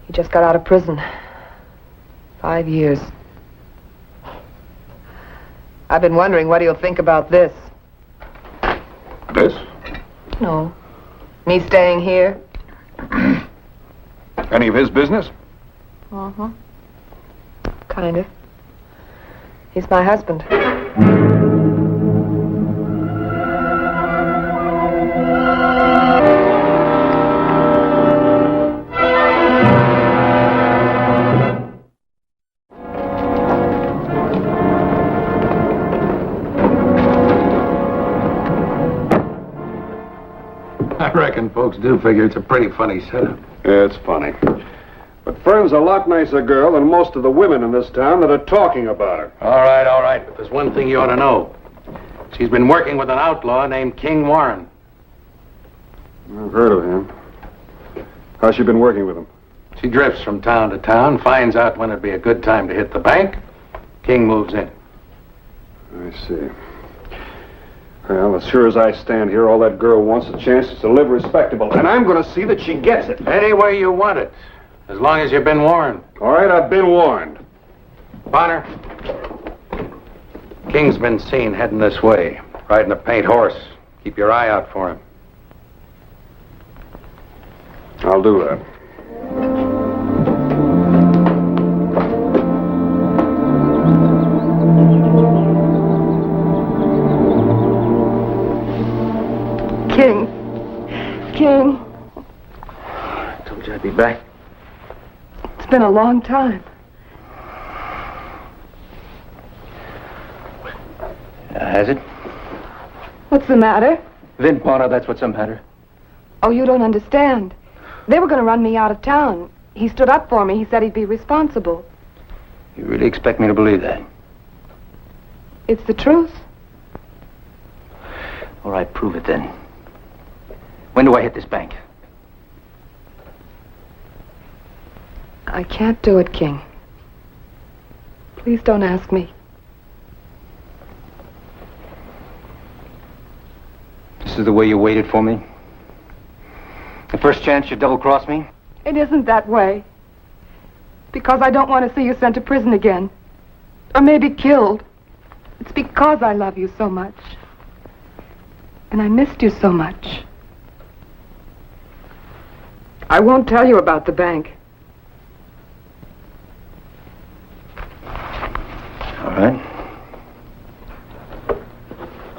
He just got out of prison. 5 years. I've been wondering what he'll think about this. This? No. Me staying here. Any of his business? Uh-huh. Kind of. He's my husband. I reckon folks do figure it's a pretty funny setup. Yeah, it's funny. But Fern's a lot nicer girl than most of the women in this town that are talking about her. All right. But there's one thing you ought to know. She's been working with an outlaw named King Warren. I've heard of him. How's she been working with him? She drifts from town to town, finds out when it'd be a good time to hit the bank. King moves in. I see. Well, as sure as I stand here, all that girl wants a chance is to live respectable, and I'm going to see that she gets it. Any way you want it, as long as you've been warned. All right, I've been warned. Bonner, King's been seen heading this way, riding a paint horse. Keep your eye out for him. I'll do that. King. I told you I'd be back. It's been a long time. Has it? What's the matter? Vint Bonner, that's what's the matter. Oh, you don't understand. They were going to run me out of town. He stood up for me. He said he'd be responsible. You really expect me to believe that? It's the truth. All right, prove it then. When do I hit this bank? I can't do it, King. Please don't ask me. This is the way you waited for me? The first chance you double-crossed me? It isn't that way. Because I don't want to see you sent to prison again. Or maybe killed. It's because I love you so much. And I missed you so much. I won't tell you about the bank. All right.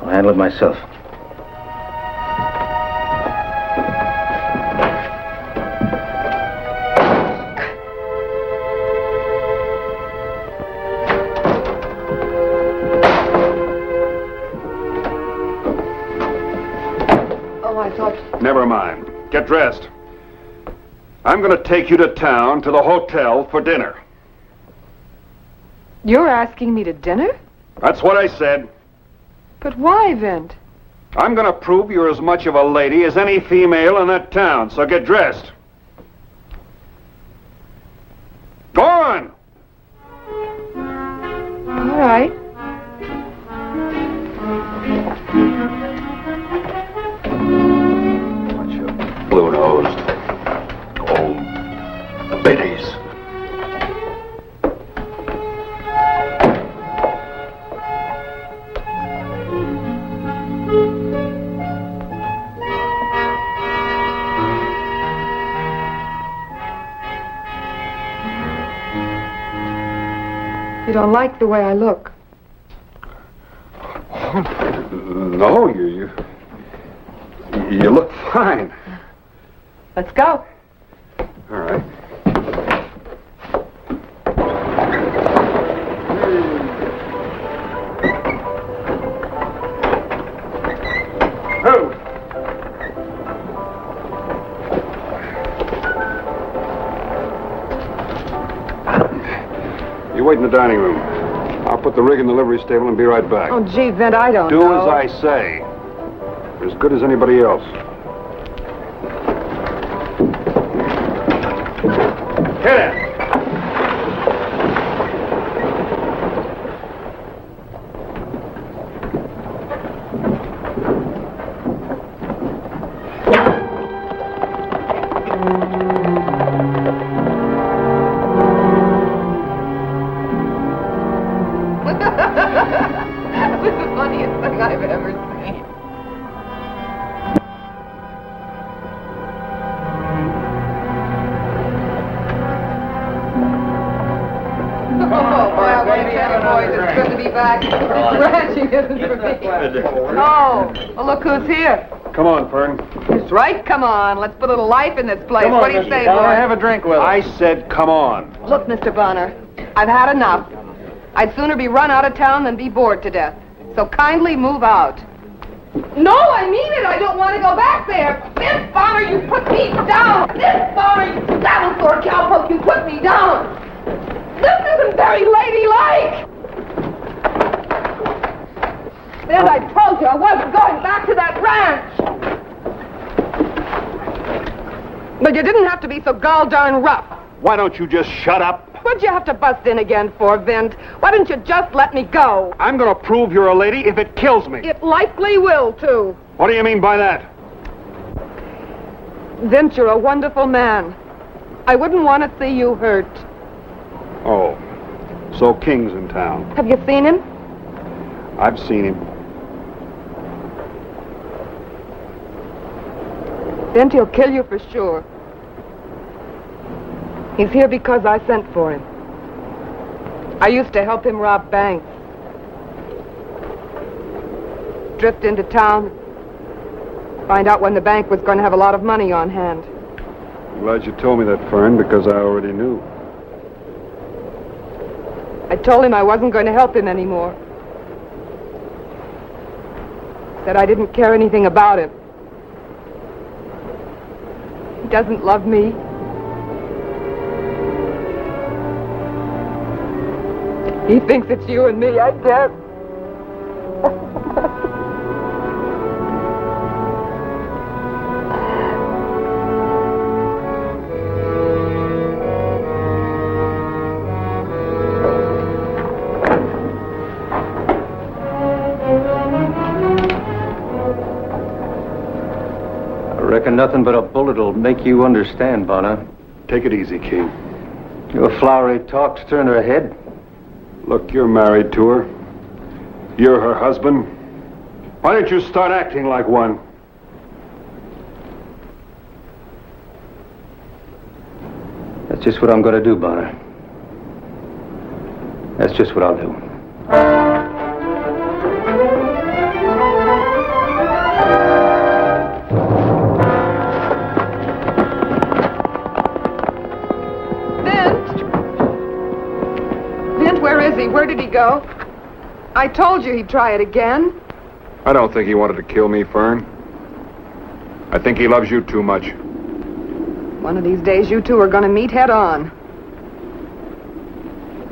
I'll handle it myself. Oh, I thought... Never mind. Get dressed. I'm I'm going to take you to town, to the hotel, for dinner. You're asking me to dinner? That's what I said. But why, Vint? I'm going to prove you're as much of a lady as any female in that town, so get dressed. Go on! All right. Blue-nosed. Old biddies. You don't like the way I look. No, you look fine. Let's go. All right. Oh. You wait in the dining room. I'll put the rig in the livery stable and be right back. Oh, gee, Vint, I don't Do know. as I say. You're as good as anybody else. Hit it! That was the funniest thing I've ever seen. Oh, boy, I want to tell you, boys, it's good to be back. Ranching isn't for me. Oh, well, look who's here. Come on, Fern. That's right, come on. Let's put a little life in this place. Come on, What do you Mr. say, Bonner, boy? have a drink with us. I said come on. Look, Mr. Bonner, I've had enough. I'd sooner be run out of town than be bored to death. So kindly move out. No, I mean it. I don't want to go back there. Miss Bonner, you put me down. Miss Bonner, you saddle-sore cowpoke, you put me down. This isn't very ladylike. Then I told you I wasn't going back to that ranch. But you didn't have to be so gall-darn rough. Why don't you just shut up? What'd you have to bust in again for, Vint? Why didn't you just let me go? I'm going to prove you're a lady if it kills me. It likely will, too. What do you mean by that? Vint, you're a wonderful man. I wouldn't want to see you hurt. Oh, so King's in town. Have you seen him? I've seen him. Vint, he'll kill you for sure. He's here because I sent for him. I used to help him rob banks. Drift into town. Find out when the bank was going to have a lot of money on hand. I'm glad you told me that, Fern, because I already knew. I told him I wasn't going to help him anymore. Said I didn't care anything about him. He doesn't love me. He thinks it's you and me, I guess. I reckon nothing but a bullet'll make you understand, Bonner. Take it easy, King. Your flowery talk's turned her head. Look, you're married to her. You're her husband. Why don't you start acting like one? That's just what I'm gonna do, Bonner. That's just what I'll do. Where did he go? I told you he'd try it again. I don't think he wanted to kill me, Fern. I think he loves you too much. One of these days, you two are going to meet head on.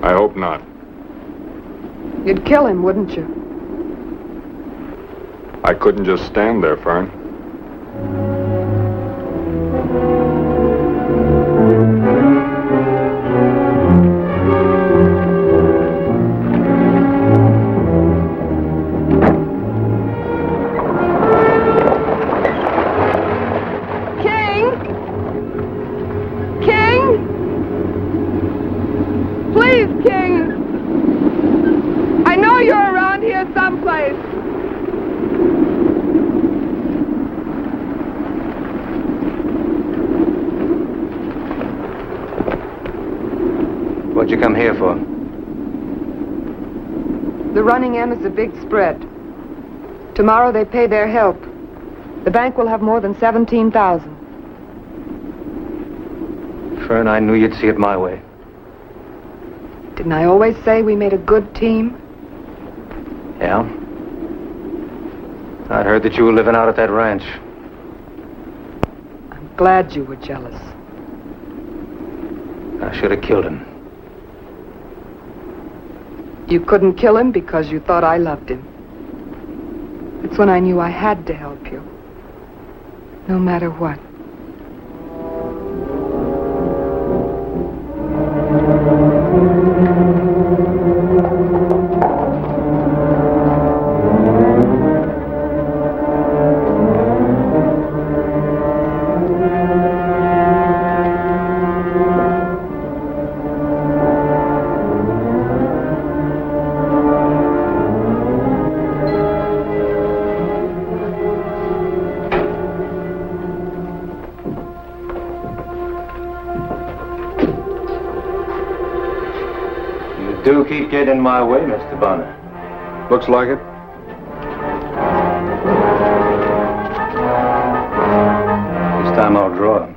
I hope not. You'd kill him, wouldn't you? I couldn't just stand there, Fern. What'd you come here for? The running M is a big spread. Tomorrow they pay their help. The bank will have more than 17,000. Fern, I knew you'd see it my way. Didn't I always say we made a good team? Yeah? I'd heard that you were living out at that ranch. I'm glad you were jealous. I should have killed him. You couldn't kill him because you thought I loved him. It's when I knew I had to help you. No matter what. Do keep getting in my way, Mr. Bonner. Looks like it. This time I'll draw him.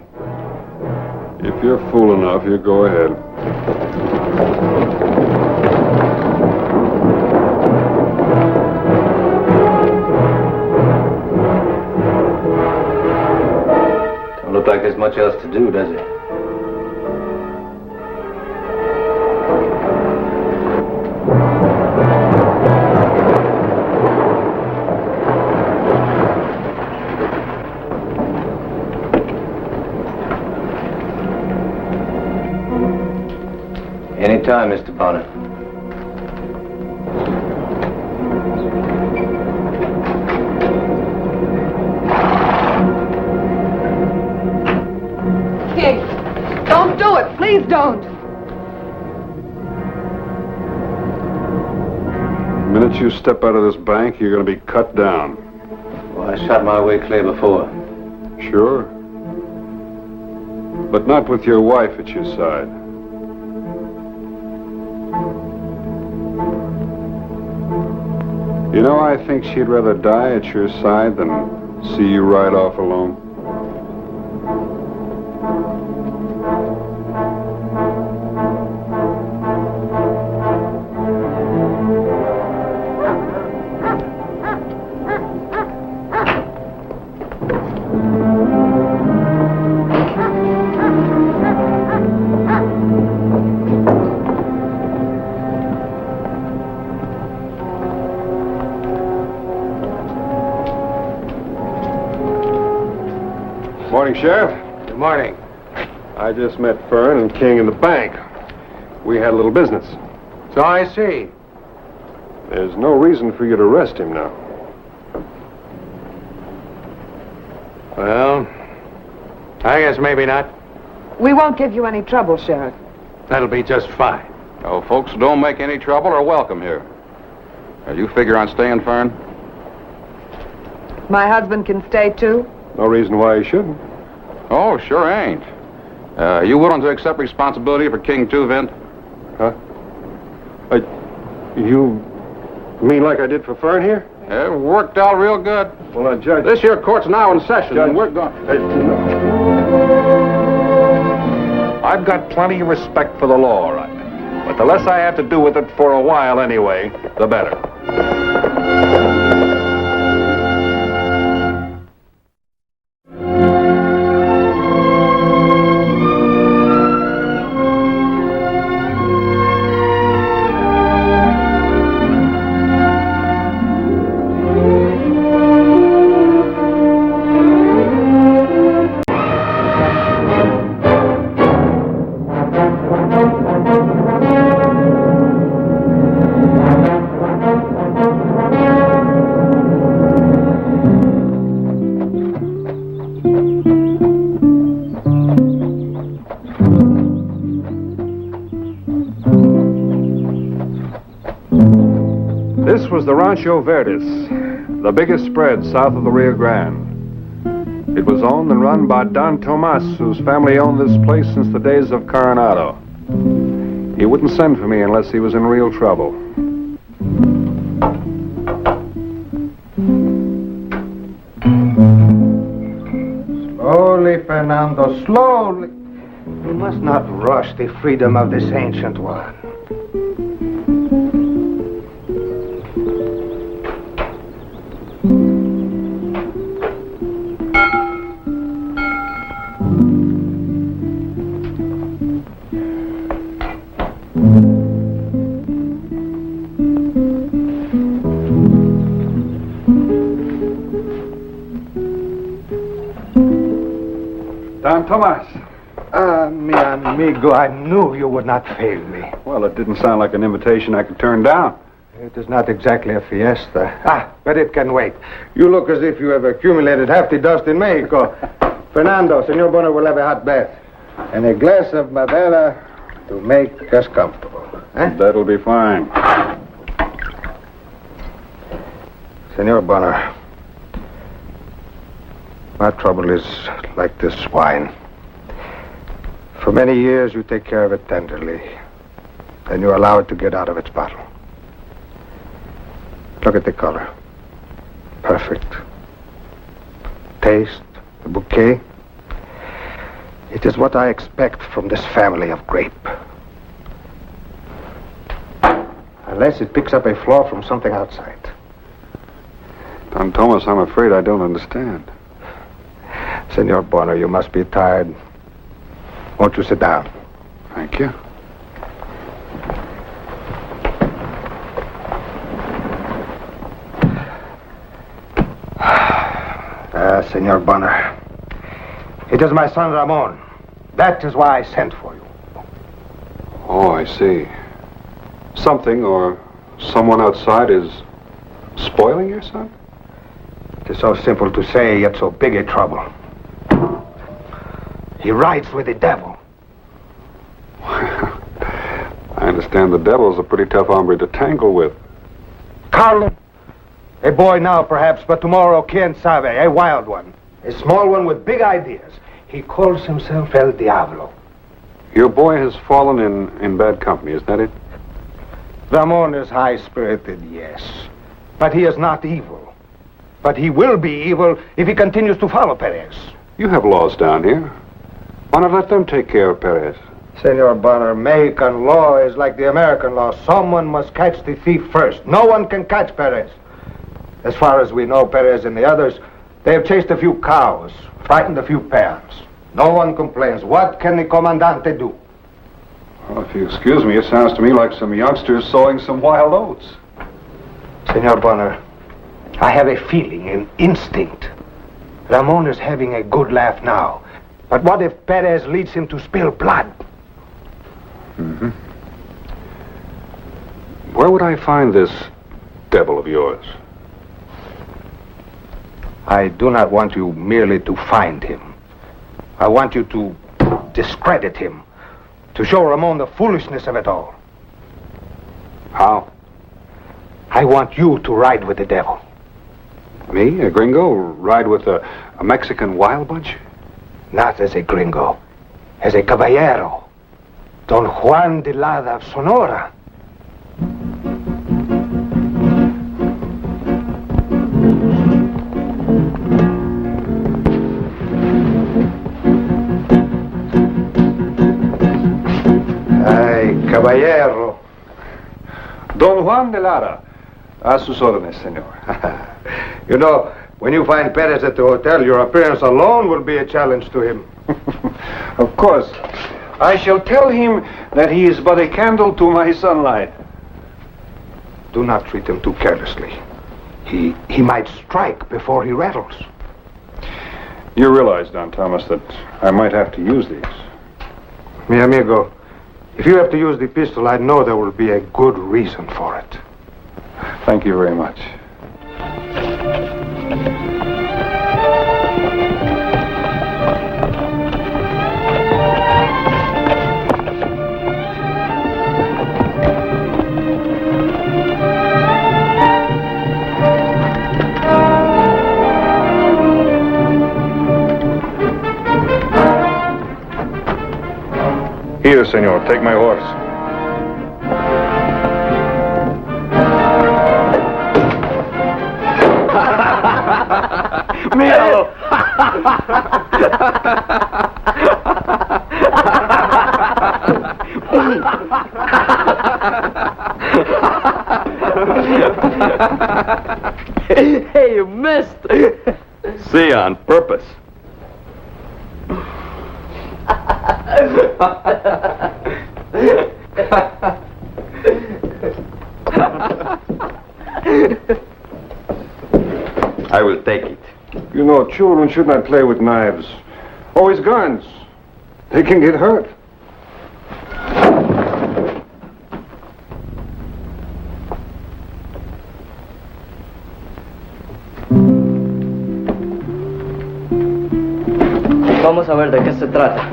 If you're fool enough, you go ahead. Don't look like there's much else to do, does it? Anytime, Mr. Bonner. King, don't do it. Please don't. The minute you step out of this bank, you're going to be cut down. Well, I shot my way clear before. Sure. But not with your wife at your side. You know, I think she'd rather die at your side than see you ride off alone. Morning, Sheriff. Good morning. I just met Fern and King in the bank. We had a little business. So I see. There's no reason for you to arrest him now. Well, I guess maybe not. We won't give you any trouble, Sheriff. That'll be just fine. Oh, folks, don't make any trouble or welcome here. You figure on staying, Fern? My husband can stay, too? No reason why he shouldn't. Oh, sure ain't. You willing to accept responsibility for King, too, Vint? Huh? You mean like I did for Fern here? It worked out real good. Well, Judge... This here court's now in session, Judge, and we're going... I've got plenty of respect for the law, all right. But the less I have to do with it for a while anyway, the better. This was the Rancho Verdes, the biggest spread south of the Rio Grande. It was owned and run by Don Tomas, whose family owned this place since the days of Coronado. He wouldn't send for me unless he was in real trouble. Slowly, Fernando, slowly. We must not rush the freedom of this ancient one. Don Tomas. Mi amigo, I knew you would not fail me. Well, it didn't sound like an invitation I could turn down. It is not exactly a fiesta. But it can wait. You look as if you have accumulated half the dust in Mexico. Fernando, Senor Bonner will have a hot bath. And a glass of Madeira to make us comfortable. That'll be fine. Senor Bonner, my trouble is like this wine. For many years, you take care of it tenderly. Then you allow it to get out of its bottle. Look at the color. Perfect. Taste, the bouquet. It is what I expect from this family of grape. Unless it picks up a flaw from something outside. Don Tomas, I'm afraid I don't understand. Senor Bonner, you must be tired. Won't you sit down? Thank you. Senor Bonner. It is my son Ramon. That is why I sent for you. Oh, I see. Something or someone outside is spoiling your son? It is so simple to say, yet so big a trouble. He rides with the devil. I understand the devil's a pretty tough hombre to tangle with. Carlo. A boy now, perhaps, but tomorrow, quien sabe, a wild one. A small one with big ideas. He calls himself El Diablo. Your boy has fallen in bad company, is that it? Ramon is high-spirited, yes. But he is not evil. But he will be evil if he continues to follow Perez. You have laws down here. Why not let them take care of Perez? Senor Bonner, Mexican law is like the American law. Someone must catch the thief first. No one can catch Perez. As far as we know, Perez and the others, they have chased a few cows, frightened a few parents. No one complains. What can the comandante do? Well, if you excuse me, it sounds to me like some youngsters sowing some wild oats. Senor Bonner, I have a feeling, an instinct. Ramon is having a good laugh now. But what if Perez leads him to spill blood? Mm-hmm. Where would I find this devil of yours? I do not want you merely to find him. I want you to discredit him. To show Ramon the foolishness of it all. How? I want you to ride with the devil. Me, a gringo, ride with a Mexican wild bunch? Not as a gringo, as a caballero. Don Juan de Lada of Sonora. Ay, caballero. Don Juan de Lara. A sus órdenes, señor. You know, when you find Perez at the hotel, your appearance alone will be a challenge to him. Of course. I shall tell him that he is but a candle to my sunlight. Do not treat him too carelessly. He might strike before he rattles. You realize, Don Thomas, that I might have to use these. Mi amigo, if you have to use the pistol, I know there will be a good reason for it. Thank you very much. senor. Take my horse. Míralo. Hey, you missed. See, on purpose. I will take it. You know, children should not play with knives. Always guns. They can get hurt. Vamos a ver de qué se trata.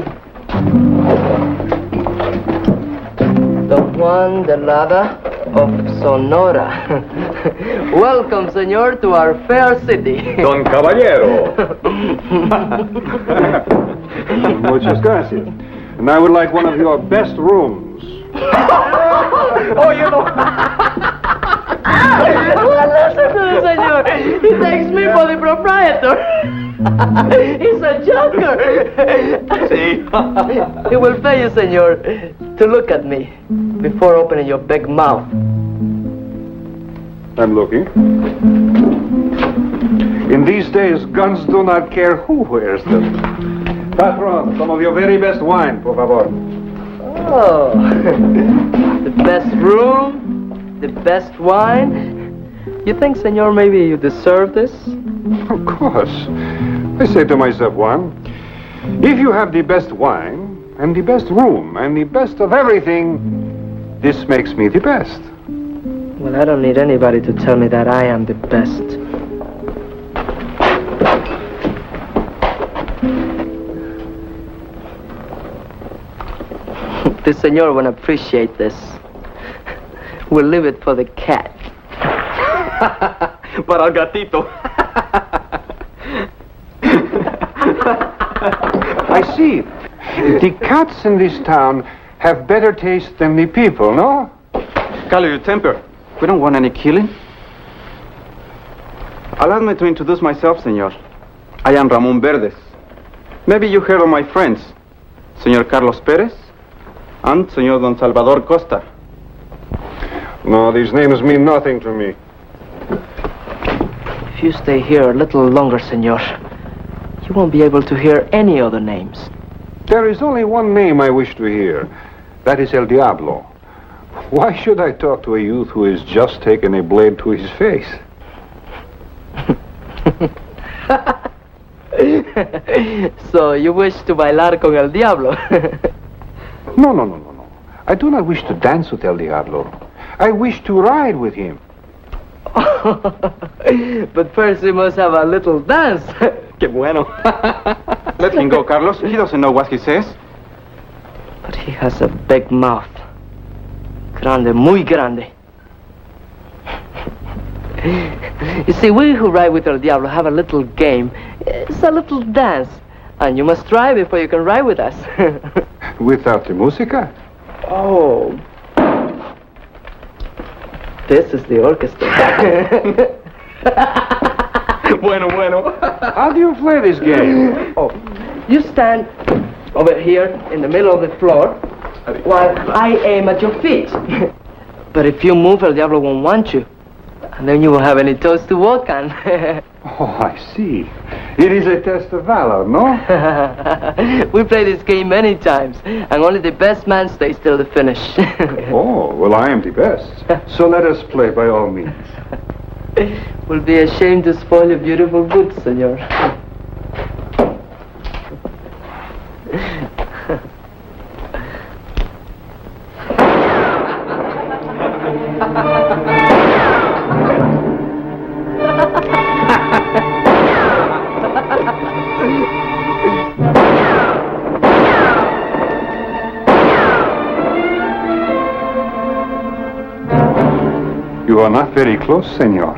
Don Juan de Lada of Sonora. Welcome, senor, to our fair city. Don Caballero. Muchas gracias. And I would like one of your best rooms. Oh, you know. Well, listen to the senor. He takes me for the proprietor. He's a joker. See? He will pay you, senor, to look at me before opening your big mouth. I'm looking. In these days, guns do not care who wears them. Patron, some of your very best wine, por favor. Oh, the best room, the best wine. You think, senor, maybe you deserve this? Of course. I say to myself, Juan, if you have the best wine, and the best room, and the best of everything, this makes me the best. Well, I don't need anybody to tell me that I am the best. The senor won't appreciate this. We'll leave it for the cat. Para el gatito. I see. The cats in this town have better taste than the people, no? Call your temper. We don't want any killing. Allow me to introduce myself, senor. I am Ramon Verdes. Maybe you heard of my friends, Senor Carlos Perez and Senor Don Salvador Costa. No, these names mean nothing to me. If you stay here a little longer, senor, you won't be able to hear any other names. There is only one name I wish to hear. That is El Diablo. Why should I talk to a youth who has just taken a blade to his face? So you wish to bailar con El Diablo? No. I do not wish to dance with El Diablo. I wish to ride with him. But first we must have a little dance. Qué bueno. Let him go, Carlos. He doesn't know what he says. But he has a big mouth. Grande, muy grande. You see, we who ride with El Diablo have a little game. It's a little dance. And you must try before you can ride with us. Without the música? Oh. This is the orchestra. Bueno. How do you play this game? Oh, you stand over here in the middle of the floor while I aim at your feet. But if you move, El Diablo won't want you. And then you won't have any toes to walk on. Oh, I see. It is a test of valor, no? We play this game many times, and only the best man stays till the finish. Oh, well, I am the best. So let us play by all means. We'll be ashamed to spoil your beautiful goods, senor. You are not very close, senor.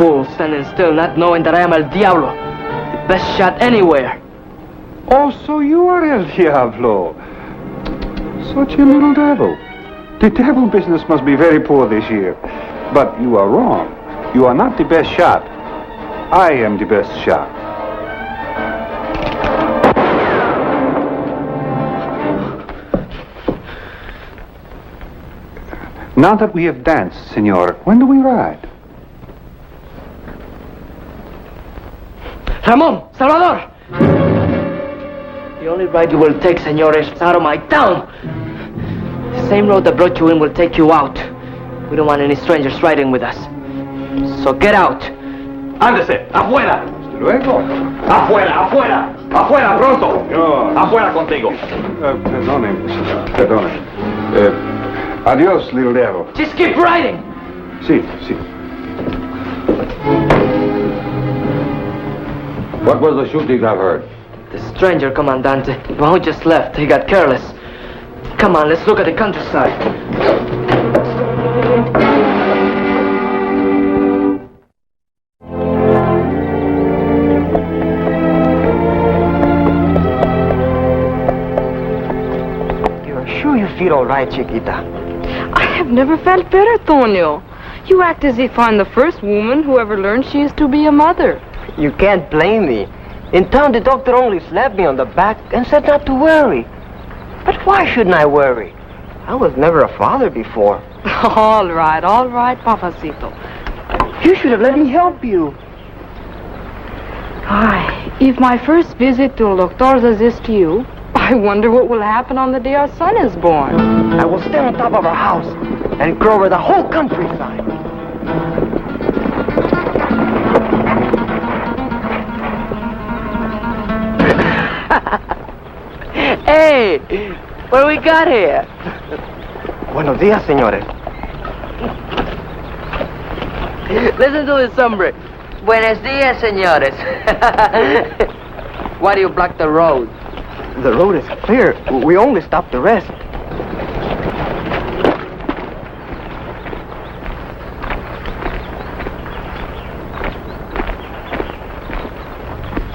fool standing still, not knowing that I am El Diablo, the best shot anywhere. Oh, so you are El Diablo. Such a little devil. The devil business must be very poor this year. But you are wrong. You are not the best shot. I am the best shot. Now that we have danced, senor, when do we ride? Ramon! Salvador! The only ride you will take, senor, is out of my town. The same road that brought you in will take you out. We don't want any strangers riding with us. So get out. Ándese, afuera. Luego. Afuera, afuera. Afuera, pronto. Afuera contigo. Perdone, señor, perdone. Adios, little devil. Just keep riding. Sí, sí. What was the shooting I've heard? The stranger, Comandante. The one who just left. He got careless. Come on, let's look at the countryside. You're sure you feel all right, Chiquita? I have never felt better, Tonio. You act as if I'm the first woman who ever learned she is to be a mother. You can't blame me. In town, the doctor only slapped me on the back and said not to worry. But why shouldn't I worry? I was never a father before. All right, Papacito. You should have let me help you. Ay, if my first visit to Doctor does this to you, I wonder what will happen on the day our son is born. I will stand on top of our house and crow over the whole countryside. Hey, what do we got here? Buenos días, señores. Listen to this hombre. Buenos días, señores. Why do you block the road? The road is clear. We only stopped to rest.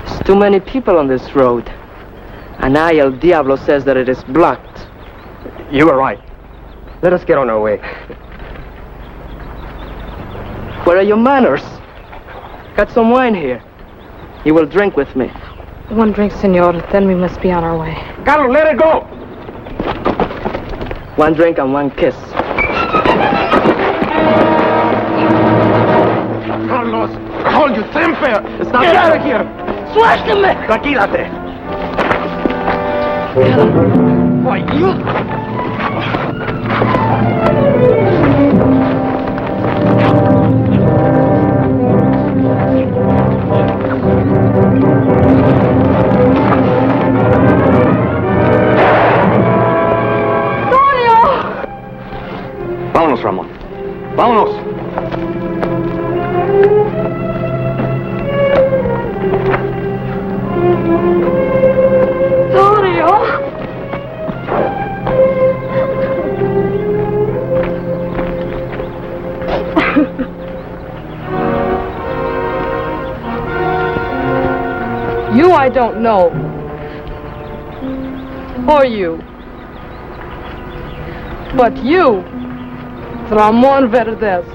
There's too many people on this road. And I, El Diablo, says that it is blocked. You are right. Let us get on our way. Where are your manners? Got some wine here. You will drink with me. One drink, senor, then we must be on our way. Carlos, let it go. One drink and one kiss. Carlos, hold you temper. Stop. Get out of here. Suéltame. Tranquilate. Why, you... Vámonos, Ramón. Vámonos. You I don't know. Or you. But you, Ramon Verdes.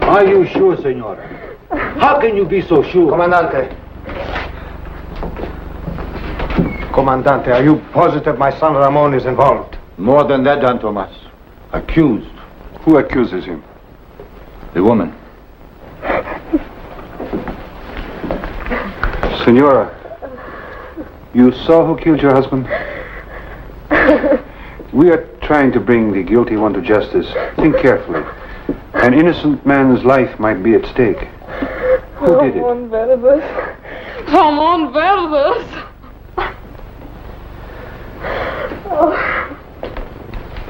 Are you sure, senor? How can you be so sure? Comandante. Comandante, are you positive my son Ramon is involved? More than that, Don Tomas. Accused. Who accuses him? The woman. Senora, you saw who killed your husband? We are trying to bring the guilty one to justice. Think carefully. An innocent man's life might be at stake. Who did it? Ramon Verdes. Ramon Verdes.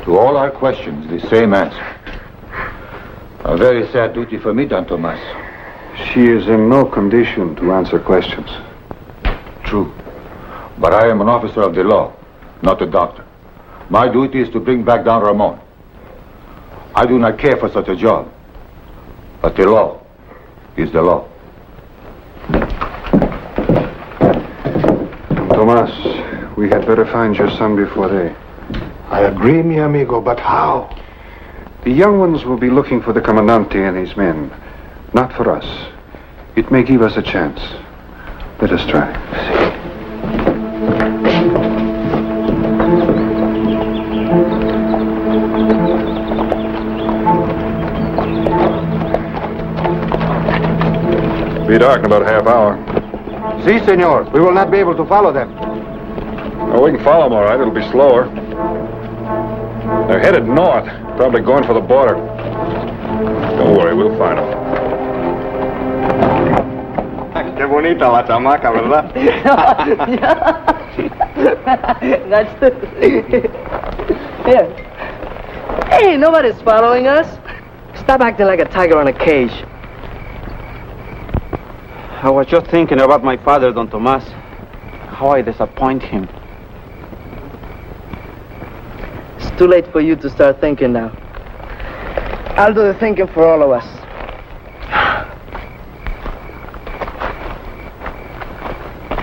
To all our questions, the same answer. A very sad duty for me, Don Tomas. She is in no condition to answer questions. True. But I am an officer of the law, not a doctor. My duty is to bring back Don Ramon. I do not care for such a job. But the law is the law. Tomas, we had better find your son before they... I agree, mi amigo, but how? The young ones will be looking for the Commandante and his men, not for us. It may give us a chance. Let us try. Be dark in about a half hour. Si, senor. We will not be able to follow them. Oh, we can follow them all right. It'll be slower. They're headed north, probably going for the border. Don't worry, we'll find them. Qué bonita la chamaca, ¿verdad? That's the... Here. Hey, nobody's following us. Stop acting like a tiger on a cage. I was just thinking about my father, Don Tomas. How I disappoint him. It's too late for you to start thinking now. I'll do the thinking for all of us.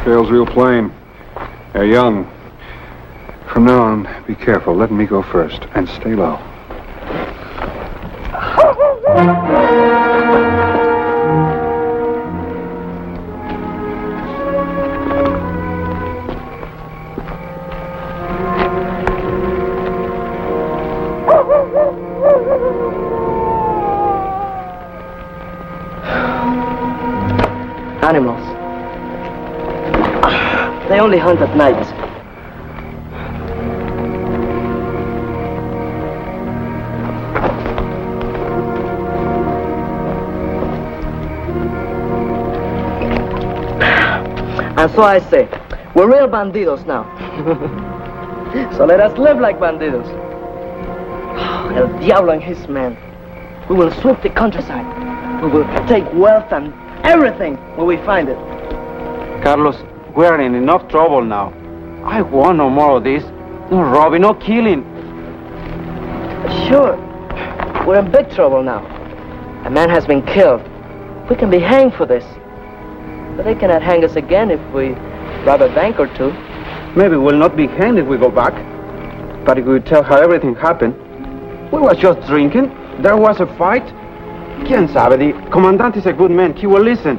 Trail's real plain. They're young. From now on, be careful. Let me go first, and stay low. Animals. They only hunt at night. And so I say, we're real bandidos now. So let us live like bandidos. El Diablo and his men. We will sweep the countryside. We will take wealth and everything when we find it. Carlos, we are in enough trouble now. I want no more of this. No robbing, no killing. Sure. We're in big trouble now. A man has been killed. We can be hanged for this. But they cannot hang us again if we rob a bank or two. Maybe we'll not be hanged if we go back. But if we tell how everything happened, we was just drinking. There was a fight. Quien sabe, the commandant is a good man. He will listen.